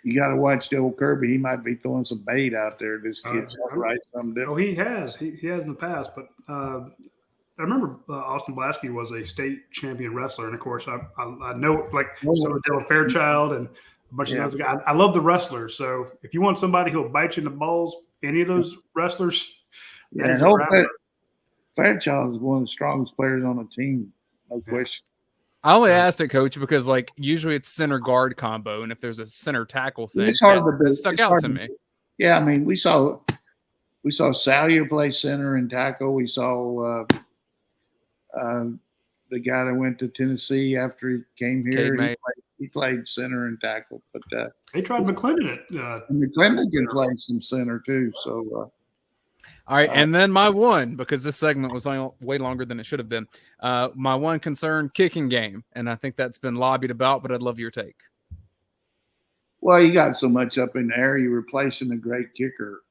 You got to watch the old Kirby. He might be throwing some bait out there. This kid's write something different. Oh, he has. He has in the past, but I remember Austin Blasky was a state champion wrestler, and of course, I know so Dylan Fairchild and a bunch of those guys. I love the wrestlers. So if you want somebody who'll bite you in the balls, any of those wrestlers, Fairchild is one of the strongest players on the team, no question. I only asked it, Coach, because usually it's center guard combo, and if there's a center tackle thing, it's hard that stuck out to me. Yeah, I mean, we saw Salyer play center and tackle. We saw the guy that went to Tennessee after he came here. He played center and tackle, but they tried McClendon McClendon can play some center too. So. All right, and then my one, because this segment was way longer than it should have been, my one concern, kicking game, and I think that's been lobbied about, but I'd love your take. Well, you got so much up in the air. You're replacing a great kicker,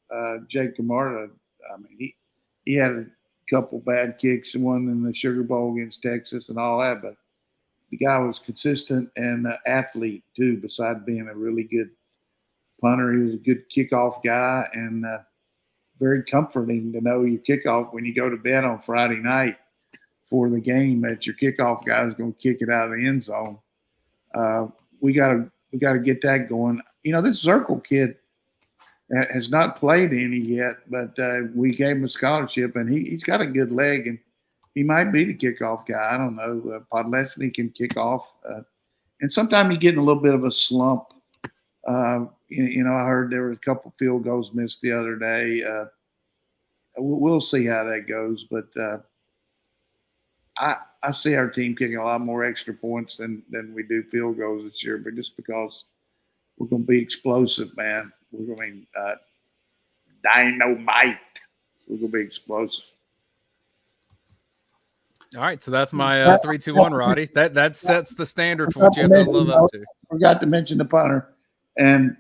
Jake Camarda. I mean, he had a couple bad kicks, one in the Sugar Bowl against Texas and all that, but the guy was consistent and an athlete too, besides being a really good punter. He was a good kickoff guy, and very comforting to know your kickoff when you go to bed on Friday night for the game that your kickoff guy is going to kick it out of the end zone. We got to get that going. This Zirkle kid has not played any yet, but we gave him a scholarship, and he's got a good leg, and he might be the kickoff guy. I don't know. Podlesny can kick off, and sometimes you get in a little bit of a slump. I heard there were a couple field goals missed the other day. We'll see how that goes, but I see our team kicking a lot more extra points than we do field goals this year. But just because we're going to be explosive, man, we're going to be dynamite. We're going to be explosive. All right, so that's my 3-2-1, Roddy. That sets the standard for what you have to live up to. Forgot to mention the punter. And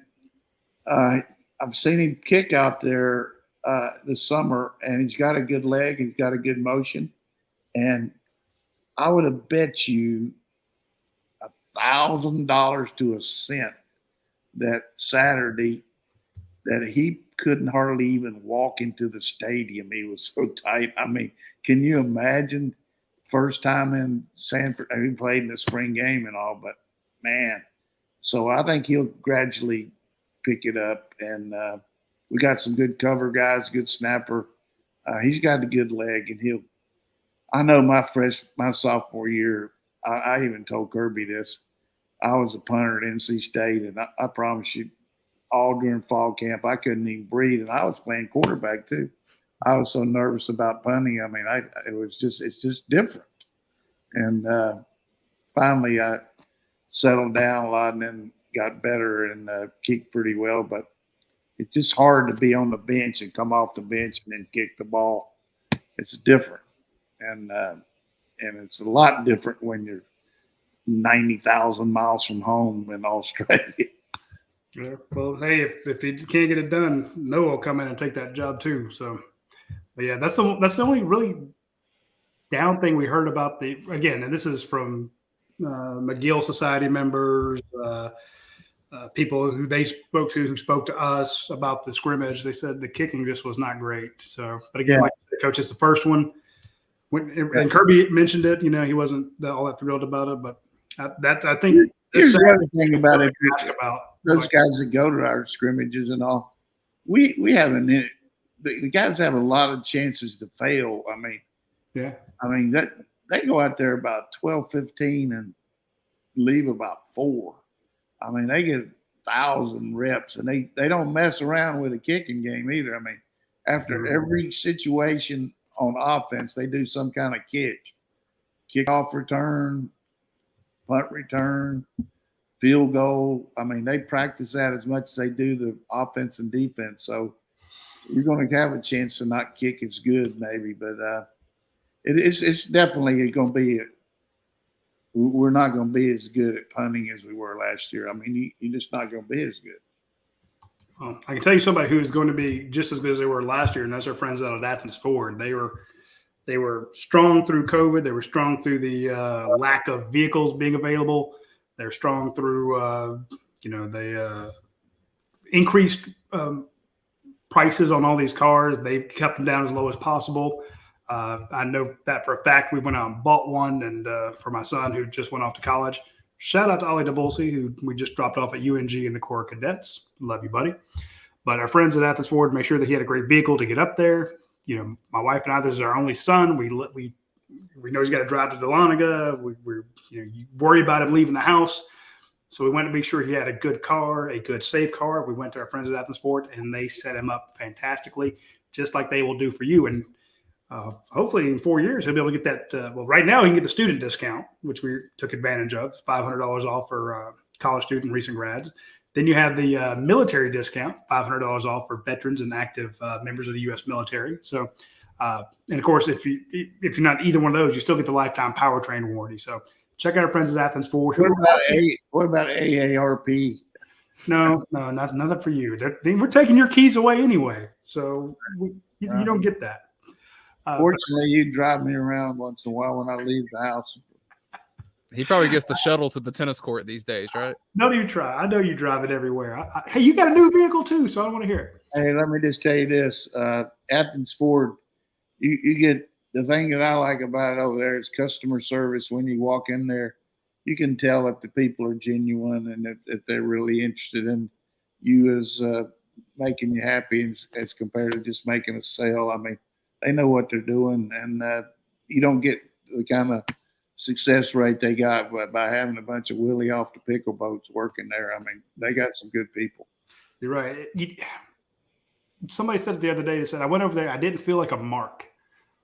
I've seen him kick out there this summer, and he's got a good leg. He's got a good motion. And I would have bet you $1,000 to a cent that Saturday that he couldn't hardly even walk into the stadium. He was so tight. I mean, can you imagine first time in Sanford? He played in the spring game and all, but, man. So I think he'll gradually pick it up, and we got some good cover guys, good snapper. He's got a good leg, and I know my sophomore year, I even told Kirby this. I was a punter at NC State, and I promise you, all during fall camp, I couldn't even breathe, and I was playing quarterback too. I was so nervous about punting. I mean, it's just different. And finally, I settled down a lot and then got better and kicked pretty well. But it's just hard to be on the bench and come off the bench and then kick the ball. It's different. And it's a lot different when you're 90,000 miles from home in Australia. Yeah, well, hey, if he can't get it done, Noah will come in and take that job too. So, but yeah, that's the only really down thing we heard about and this is from McGill Society members, people who they spoke to, who spoke to us about the scrimmage. They said the kicking just was not great. So, but again, like the coach, it's the first one. And Kirby mentioned it, he wasn't all that thrilled about it, but I think here's the other thing about it. Those guys that go to our scrimmages and all, we haven't. The guys have a lot of chances to fail. I mean, that they go out there about 12, 15 and leave about 4. I mean, they get 1,000 reps, and they don't mess around with a kicking game either. I mean, after every situation on offense, they do some kind of kickoff return, punt return, field goal. I mean, they practice that as much as they do the offense and defense. So you're going to have a chance to not kick as good, maybe, but it's definitely going to be. We're not going to be as good at punting as we were last year. I mean, you're just not going to be as good. Well, I can tell you somebody who is going to be just as good as they were last year, and that's our friends out at Athens Ford. They were strong through COVID. They were strong through the lack of vehicles being available. They're strong through, they increased prices on all these cars. They've kept them down as low as possible. I know that for a fact. We went out and bought one, and for my son who just went off to college. Shout out to Radi Nabulsi, who we just dropped off at UNG in the Corps of Cadets. Love you, buddy. But our friends at Athens Ford make sure that he had a great vehicle to get up there. You know, my wife and I, this is our only son. We know he's got to drive to Dahlonega. You worry about him leaving the house. So we went to be sure he had a good car, a good, safe car. We went to our friends at Athens Ford, and they set him up fantastically, just like they will do for you. And hopefully in 4 years, he'll be able to get that. Well, right now he can get the student discount, which we took advantage of, $500 off for college student recent grads. Then you have the military discount, $500 off for veterans and active members of the U.S. military. So, and of course, if you're not either one of those, you still get the lifetime powertrain warranty. So check out our friends at Athens Ford. What about AARP? No, nothing for you. We're taking your keys away anyway, so you don't get that. Fortunately, you drive me around once in a while when I leave the house. He probably gets the shuttle to the tennis court these days, right? Don't even try. I know you drive it everywhere. Hey, you got a new vehicle too, so I don't want to hear it. Hey, let me just tell you this. Athens Ford, you get the thing that I like about it over there is customer service. When you walk in there, you can tell if the people are genuine and if they're really interested in you as making you happy as compared to just making a sale. I mean, they know what they're doing, and you don't get the kind of success rate they got by having a bunch of Willie off the pickle boats working there. I mean, they got some good people. You're right. Somebody said it the other day. They said, I went over there, I didn't feel like a mark.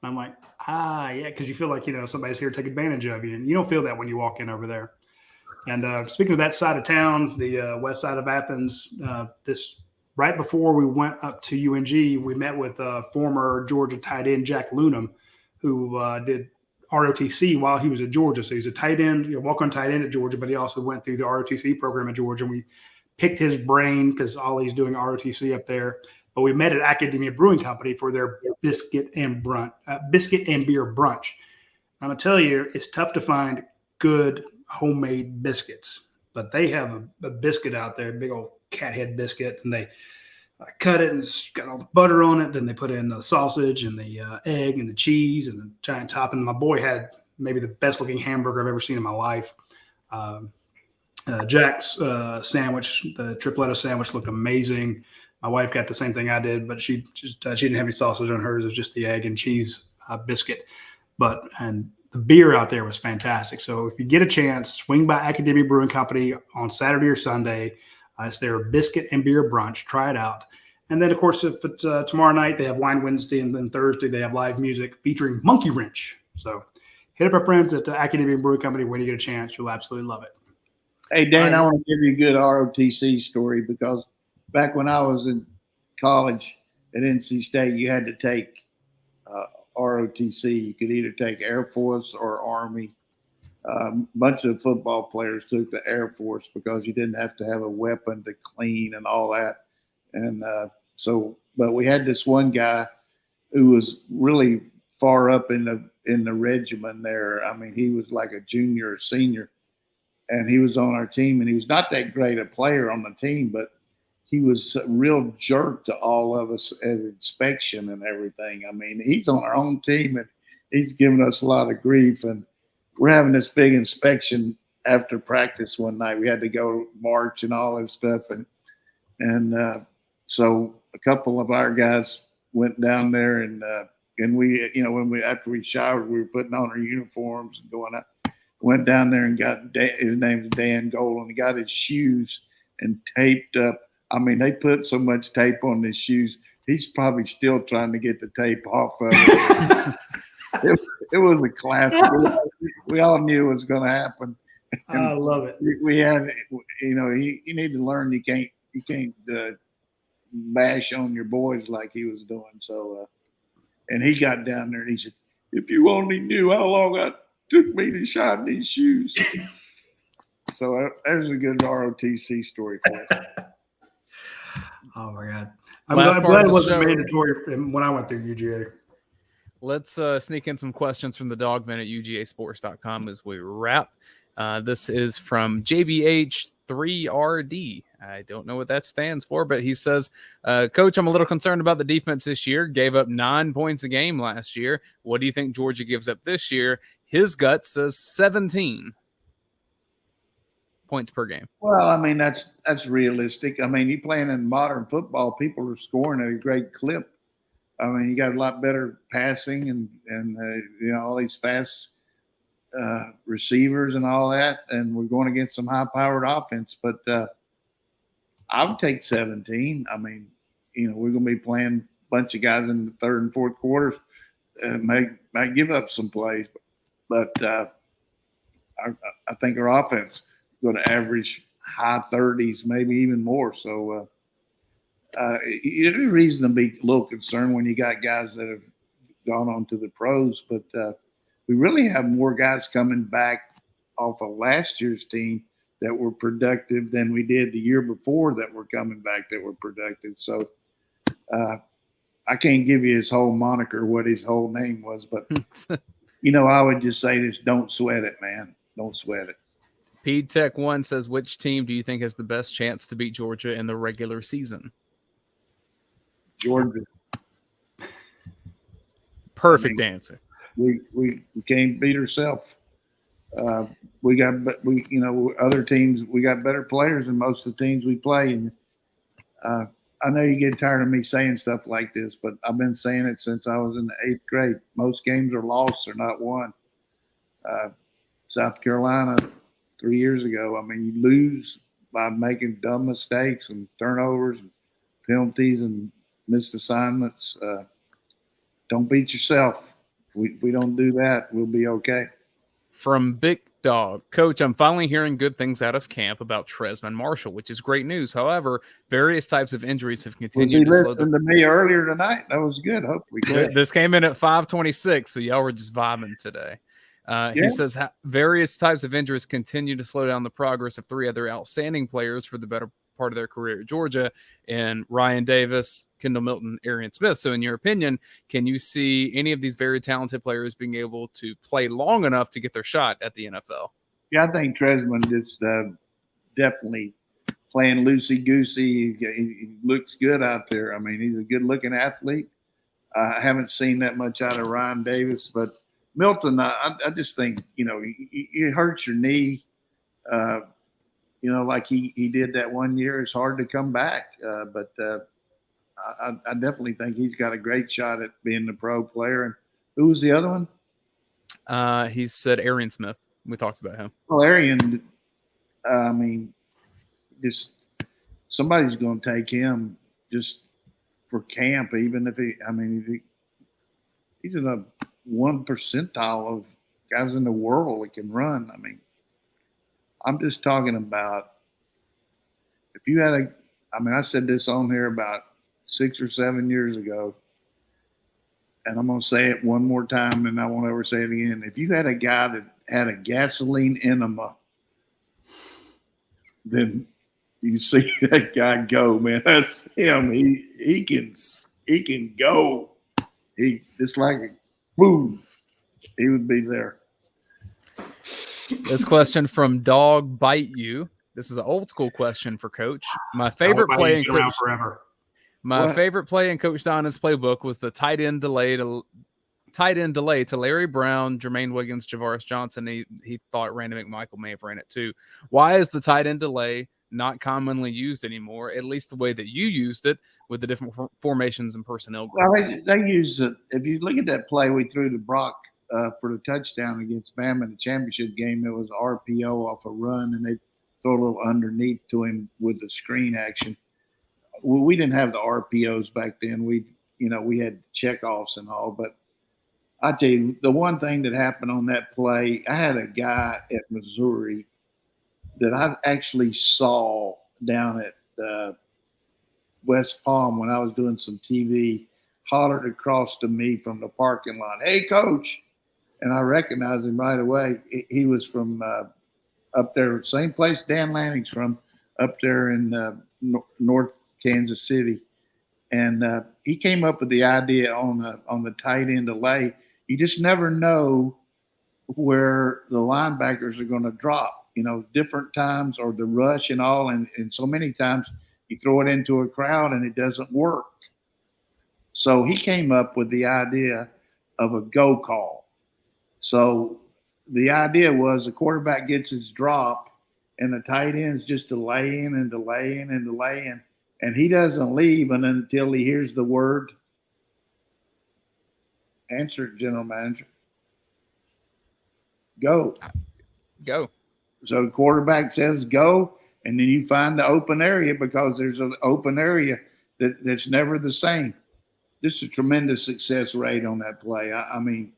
And I'm like, yeah, because you feel like, somebody's here to take advantage of you. And you don't feel that when you walk in over there. And speaking of that side of town, the west side of Athens, right before we went up to UNG, we met with former Georgia tight end Jack Lunam, who did ROTC while he was at Georgia. So he's a tight end, walk-on tight end at Georgia, but he also went through the ROTC program at Georgia. And we picked his brain because Ollie's doing ROTC up there. But we met at Academia Brewing Company for their biscuit and beer brunch. I'm going to tell you, it's tough to find good homemade biscuits. But they have a biscuit out there, a big old cat head biscuit, and they cut it and it's got all the butter on it. Then they put in the sausage and the egg and the cheese and the giant topping. My boy had maybe the best looking hamburger I've ever seen in my life. Jack's sandwich, the tripletta sandwich, looked amazing. My wife got the same thing I did, but she didn't have any sausage on hers. It was just the egg and cheese biscuit. And the beer out there was fantastic. So if you get a chance, swing by Academia Brewing Company on Saturday or Sunday. It's their biscuit and beer brunch. Try it out. And then, of course, if it's tomorrow night, they have Wine Wednesday, and then Thursday they have live music featuring Monkey Wrench. So hit up our friends at Academia Brewing Company when you get a chance. You'll absolutely love it. Hey, Dane, I want to give you a good ROTC story because back when I was in college at NC State, you had to take ROTC. You could either take Air Force or Army. A bunch of football players took the Air Force because you didn't have to have a weapon to clean and all that. And but we had this one guy who was really far up in the regiment there. I mean, he was like a junior or senior, and he was on our team, and he was not that great a player on the team, but he was a real jerk to all of us at inspection and everything. I mean, he's on our own team, and he's giving us a lot of grief. And we're having this big inspection after practice one night. We had to go march and all this stuff. And so a couple of our guys went down there and we, after we showered, we were putting on our uniforms and going out, went down there and got, his name's Dan Gold, and he got his shoes and taped up. I mean, they put so much tape on his shoes. He's probably still trying to get the tape off of it. It was a classic. We all knew it was going to happen. I love it. We had, you need to learn you can't bash on your boys like he was doing. So, and he got down there and he said, "If you only knew how long it took me to shine these shoes." So there's a good ROTC story for us. Oh my God! I'm Last glad part it of the wasn't show. mandatory when I went through UGA. Let's sneak in some questions from the Dogman at UGAsports.com as we wrap. This is from JBH3RD. I don't know what that stands for, but he says, Coach, I'm a little concerned about the defense this year. Gave up 9 points a game last year. What do you think Georgia gives up this year? His gut says 17 points per game. Well, I mean, that's realistic. I mean, you playing in modern football, people are scoring at a great clip. I mean, you got a lot better passing and all these fast receivers and all that, and we're going against some high-powered offense. But I would take 17. I mean, we're going to be playing a bunch of guys in the third and fourth quarters. Might give up some plays, but I think our offense is going to average high 30s, maybe even more. So there's reason to be a little concerned when you got guys that have gone on to the pros, but we really have more guys coming back off of last year's team that were productive than we did the year before that were coming back that were productive. So I can't give you his whole moniker, what his whole name was, but I would just say this: don't sweat it, man. Don't sweat it. PTech1 says, which team do you think has the best chance to beat Georgia in the regular season? Georgia. Perfect answer. We can't beat ourselves. We got other teams. We got better players than most of the teams we play. And I know you get tired of me saying stuff like this, but I've been saying it since I was in the 8th grade. Most games are lost; they're not won. South Carolina 3 years ago. I mean, you lose by making dumb mistakes and turnovers and penalties and missed assignments. Don't beat yourself. If we don't do that, we'll be okay. From Big Dog, Coach, I'm finally hearing good things out of camp about Tresman Marshall, which is great news. However, various types of injuries have continued. Was he listening to me earlier tonight? That was good. Hopefully, good. This came in at 5:26, so y'all were just vibing today. He says various types of injuries continue to slow down the progress of 3 other outstanding players for the better part of their career at Georgia, and Ryan Davis, Kendall Milton, Arian Smith. So in your opinion, can you see any of these very talented players being able to play long enough to get their shot at the NFL? Yeah, I think Tresman is definitely playing loosey-goosey. He looks good out there. I mean, he's a good-looking athlete. I haven't seen that much out of Ryan Davis, but Milton, I just think, you hurt your knee, like he did that one year. It's hard to come back, but I definitely think he's got a great shot at being the pro player. And who was the other one? He said Arian Smith. We talked about him. Well, Arian, I mean, just somebody's going to take him just for camp, even if he's in a 1 percentile of guys in the world that can run. I mean, I'm just talking about if you had I said this on here about 6 or 7 years ago, and I'm going to say it one more time and I won't ever say it again. If you had a guy that had a gasoline enema, then you see that guy go, man. That's him. He can go. He just like a boom. He would be there. This question from Dog Bite You. This is an old school question for Coach. My favorite play in Coach forever. favorite play in Coach Donnan's playbook was the tight end delay to Larry Brown, Jermaine Wiggins, Javaris Johnson. He thought Randy McMichael may have ran it too. Why is the tight end delay not commonly used anymore, at least the way that you used it with the different formations and personnel groups? Well, they use it. If you look at that play we threw to Brock for the touchdown against Bama in the championship game, it was RPO off a run, and throw a little underneath to him with the screen action. We didn't have the RPOs back then. We had checkoffs and all, but I tell you, the one thing that happened on that play, I had a guy at Missouri that I actually saw down at West Palm when I was doing some TV, hollered across to me from the parking lot, "Hey, Coach." And I recognized him right away. He was from up there, same place Dan Lanning's from, up there in North Kansas City. And he came up with the idea on the tight end delay. You just never know where the linebackers are going to drop, different times, or the rush and all. And so many times you throw it into a crowd and it doesn't work. So he came up with the idea of a go call. So the idea was the quarterback gets his drop and the tight end's just delaying and delaying and delaying. And he doesn't leave until he hears the word, "Answer, general manager. Go." Go. So the quarterback says go, and then you find the open area, because there's an open area that's never the same. Just a tremendous success rate on that play. I mean,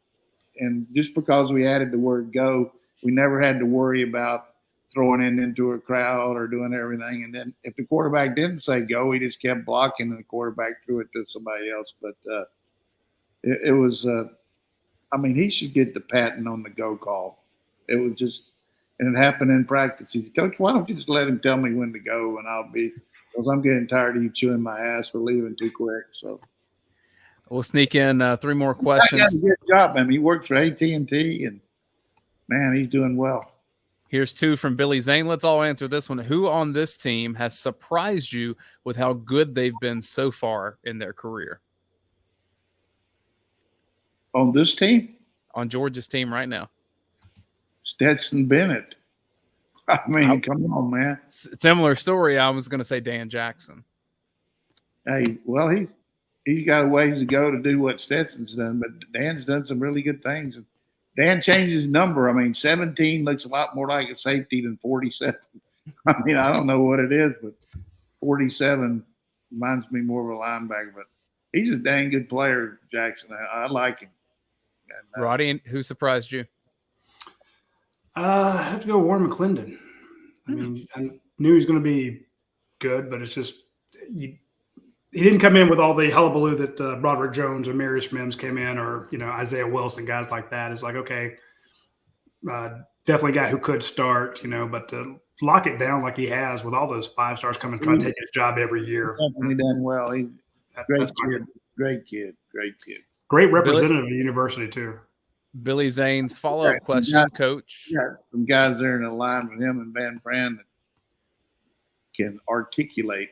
and just because we added the word go, we never had to worry about throwing it into a crowd or doing everything. And then if the quarterback didn't say go, he just kept blocking and the quarterback threw it to somebody else. But it was, he should get the patent on the go call. It was just, and it happened in practice. He said, "Coach, why don't you just let him tell me when to go, and because I'm getting tired of you chewing my ass for leaving too quick." So we'll sneak in 3 more he questions. got a good job. He works for AT&T, and man, he's doing well. Here's 2 from Billy Zane. Let's all answer this one. Who on this team has surprised you with how good they've been so far in their career? On this team? On Georgia's team right now. Stetson Bennett. Come on, man. Similar story. I was going to say Dan Jackson. Hey, well, he's got a ways to go to do what Stetson's done, but Dan's done some really good things. Dan changed his number. 17 looks a lot more like a safety than 47. I don't know what it is, but 47 reminds me more of a linebacker. But he's a dang good player, Jackson. I like him. And, Radi, who surprised you? I have to go Warren McClendon. I knew he was going to be good, but it's just he didn't come in with all the hullabaloo that Broderick Jones or Marius Mims came in, or Isaiah Wilson, guys like that. It's like, okay, definitely a guy who could start, but to lock it down like he has with all those 5 stars coming trying to take his job every year. Definitely done well. He's great kid. Great representative of the university too. Billy Zane's follow-up question, Coach. Yeah, some guys there in the line with him and Van Pran that can articulate.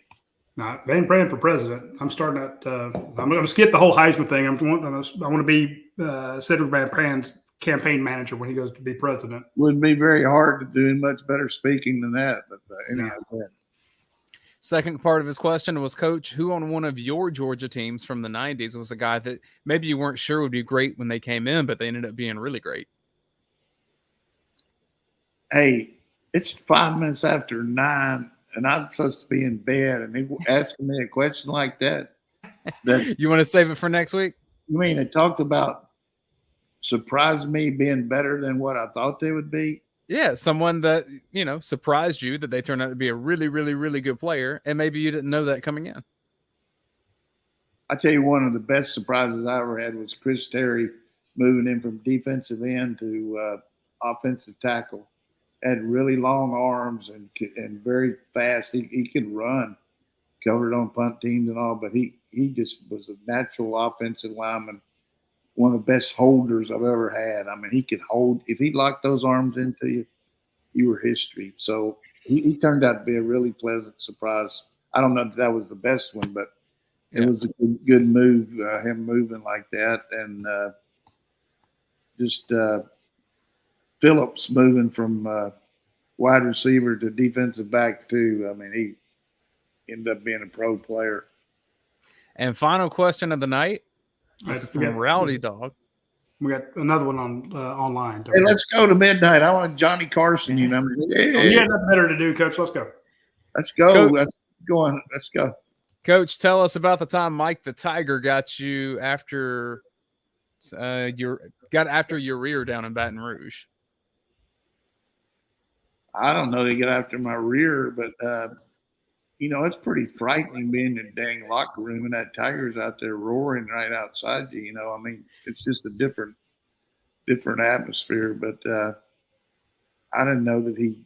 Van Pran for president. I'm starting at. I'm going to skip the whole Heisman thing. I want to be Cedric Van Pran's campaign manager when he goes to be president. Would be very hard to do much better speaking than that. But anyhow, go ahead. Second part of his question was, Coach, who on one of your Georgia teams from the 90s was a guy that maybe you weren't sure would be great when they came in, but they ended up being really great? Hey, it's 5 minutes after 9, and I'm supposed to be in bed, and they asking me a question like that. You want to save it for next week? You mean it talked about surprised me being better than what I thought they would be? Yeah, someone that, surprised you that they turned out to be a really, really, really good player, and maybe you didn't know that coming in. I tell you, one of the best surprises I ever had was Chris Terry moving in from defensive end to offensive tackle. Had really long arms and very fast. He could run, covered on punt teams and all, but he just was a natural offensive lineman. One of the best holders I've ever had. He could hold. If he locked those arms into you, you were history. So he turned out to be a really pleasant surprise. I don't know if that was the best one, but it was a good move, him moving like that. And just Phillips moving from wide receiver to defensive back too. He ended up being a pro player. And final question of the night. This is from Rowdy Dog. We got another one on online. Hey, let's go to midnight. I want Johnny Carson. You know, You have nothing better to do, Coach. Let's go. let's go. Coach- Let's go on. Let's go. Coach, tell us about the time Mike the Tiger got you after your rear down in Baton Rouge. I don't know. They get after my rear, but it's pretty frightening being in the dang locker room and that Tiger's out there roaring right outside you. I mean, it's just a different atmosphere. But I didn't know that he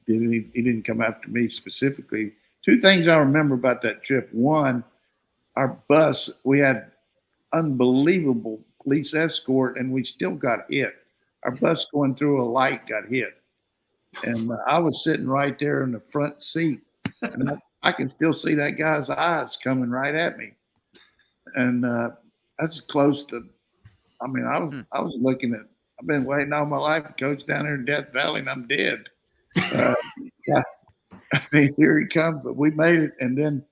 didn't come after me specifically. Two things I remember about that trip. One, our bus, we had unbelievable police escort, and we still got hit. Our bus going through a light got hit. And I was sitting right there in the front seat, and I can still see that guy's eyes coming right at me. And that's close to. I mean, I was looking at. I've been waiting all my life to coach down there in Death Valley, and I'm dead. Yeah, I mean, here he comes, but we made it. And then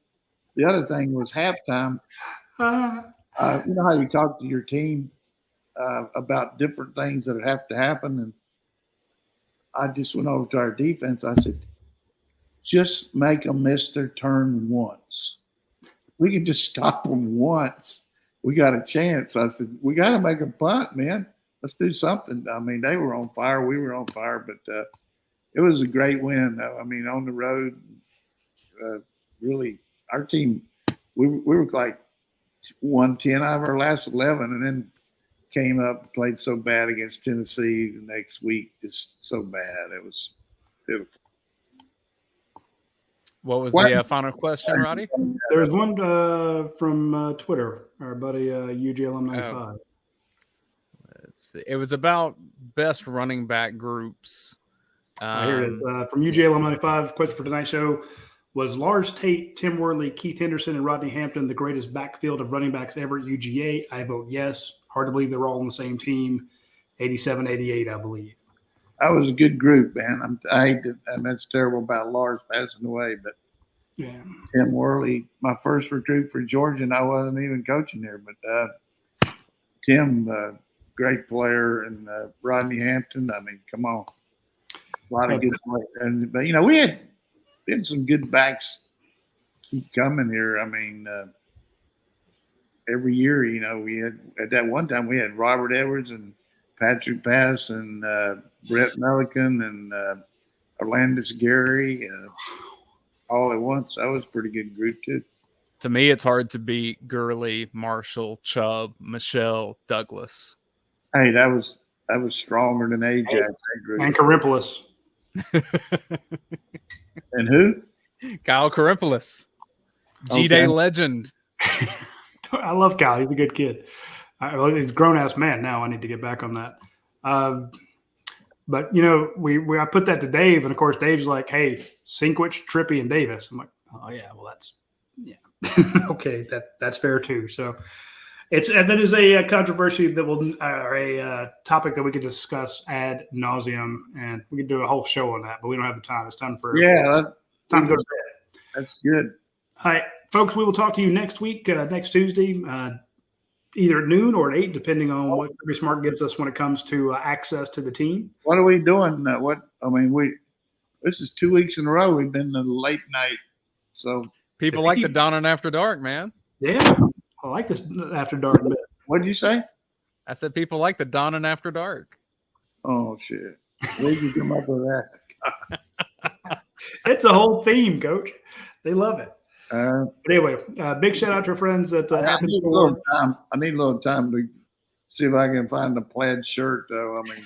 the other thing was halftime. You know how you talk to your team about different things that have to happen, and I just went over to our defense. I said, just make them miss their turn once. We can just stop them once. We got a chance. I said, we got to make a punt, man. Let's do something. I mean, they were on fire. We were on fire, but it was a great win. I mean, on the road, really, our team, we were like 110 out of our last 11, and then came up and played so bad against Tennessee the next week, just so bad. It was beautiful. What was the final question, Roddy? There's one from Twitter, our buddy UG Alumni 5. Let's see. It was about best running back groups. Here it is. From UG Alumni 5, question for tonight's show. Was Lars Tate, Tim Worley, Keith Henderson, and Rodney Hampton the greatest backfield of running backs ever at UGA? I vote yes. Hard to believe they were all on the same team. 87, 88, I believe. That was a good group, man. I hate that, and that's terrible about Lars passing away, but yeah, Tim Worley, my first recruit for Georgia, and I wasn't even coaching there, but Tim, great player, and Rodney Hampton. I mean, come on, a lot of good players. But we had some good backs keep coming here. I mean, every year, we had at that one time we had Robert Edwards and Patrick Pass and Brett Milliken and Orlandis Gary all at once. That was a pretty good group too. To me, it's hard to beat Gurley, Marshall, Chubb, Michelle, Douglas. Hey, that was stronger than Ajax. That group. And Karimpolis. And who? Kyle Karimpolis, G-Day legend. I love Kyle. He's a good kid. He's a grown-ass man now. I need to get back on that. But, I put that to Dave, and, of course, Dave's like, hey, Sinkwich, Trippy, and Davis. I'm like, oh, yeah, well, okay, that's fair, too. So that is a controversy that or a topic that we could discuss ad nauseum, and we could do a whole show on that, but we don't have the time. It's time to go to bed. That's good. All right, folks, we will talk to you next week, next Tuesday, either at noon or at 8, depending on what Kirby Smart gives us when it comes to access to the team. What are we doing? This is 2 weeks in a row. We've been the late night. So people like the Donnan After Dark, man. Yeah, I like this After Dark bit. What did you say? I said people like the Donnan After Dark. Oh, shit. Where did you come up with that? It's a whole theme, Coach. They love it. But anyway, big shout out to our friends at I need a little time. I need a little time to see if I can find a plaid shirt, though. I mean,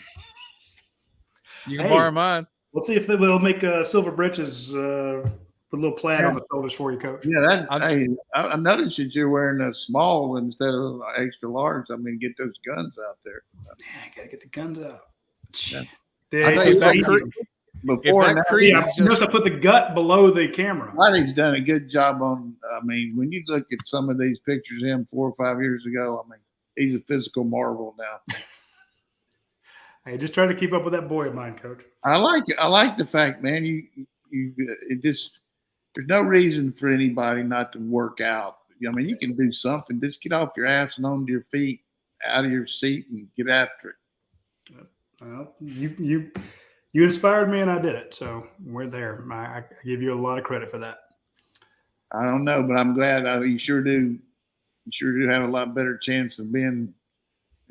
you can borrow mine. Let's see if they will make silver breeches with a little plaid on the shoulders for you, Coach. Yeah, I noticed that you're wearing a small instead of extra large. I mean, get those guns out there. Yeah, gotta get the guns out. Yeah. Before notice I put the gut below the camera. Roddy's done a good job on. I mean, when you look at some of these pictures of him 4 or 5 years ago, I mean, he's a physical marvel now. Hey, just trying to keep up with that boy of mine, Coach. I like it. I like the fact, man. There's no reason for anybody not to work out. I mean, you can do something. Just get off your ass and onto your feet out of your seat and get after it. Well, you inspired me and I did it. So we're there. I give you a lot of credit for that. I don't know, but I'm glad you sure do. You sure do have a lot better chance of being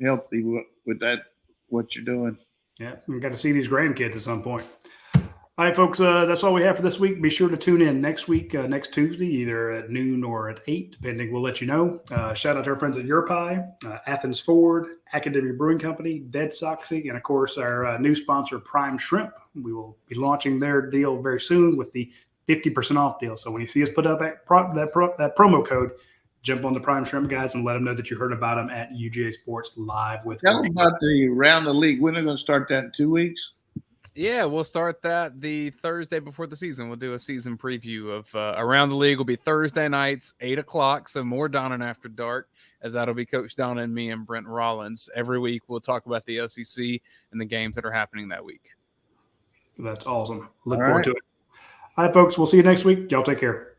healthy with that, what you're doing. Yeah, we got to see these grandkids at some point. All right, folks, that's all we have for this week. Be sure to tune in next week, next Tuesday, either at noon or at 8, depending. We'll let you know. Shout out to our friends at Your Pie, Athens Ford, Academy Brewing Company, Dead Soxy, and, of course, our new sponsor, Prime Shrimp. We will be launching their deal very soon with the 50% off deal. So when you see us put out that promo code, jump on the Prime Shrimp guys and let them know that you heard about them at UGA Sports Live with. Tell them about the Round the League. When are they going to start that in 2 weeks? Yeah, we'll start that the Thursday before the season. We'll do a season preview of Around the League. Will be Thursday nights, 8 o'clock. So more Donnan After Dark, as that'll be Coach Donnan, me, and Brent Rollins. Every week we'll talk about the SEC and the games that are happening that week. That's awesome. Look forward to it. All right, folks, we'll see you next week. Y'all take care.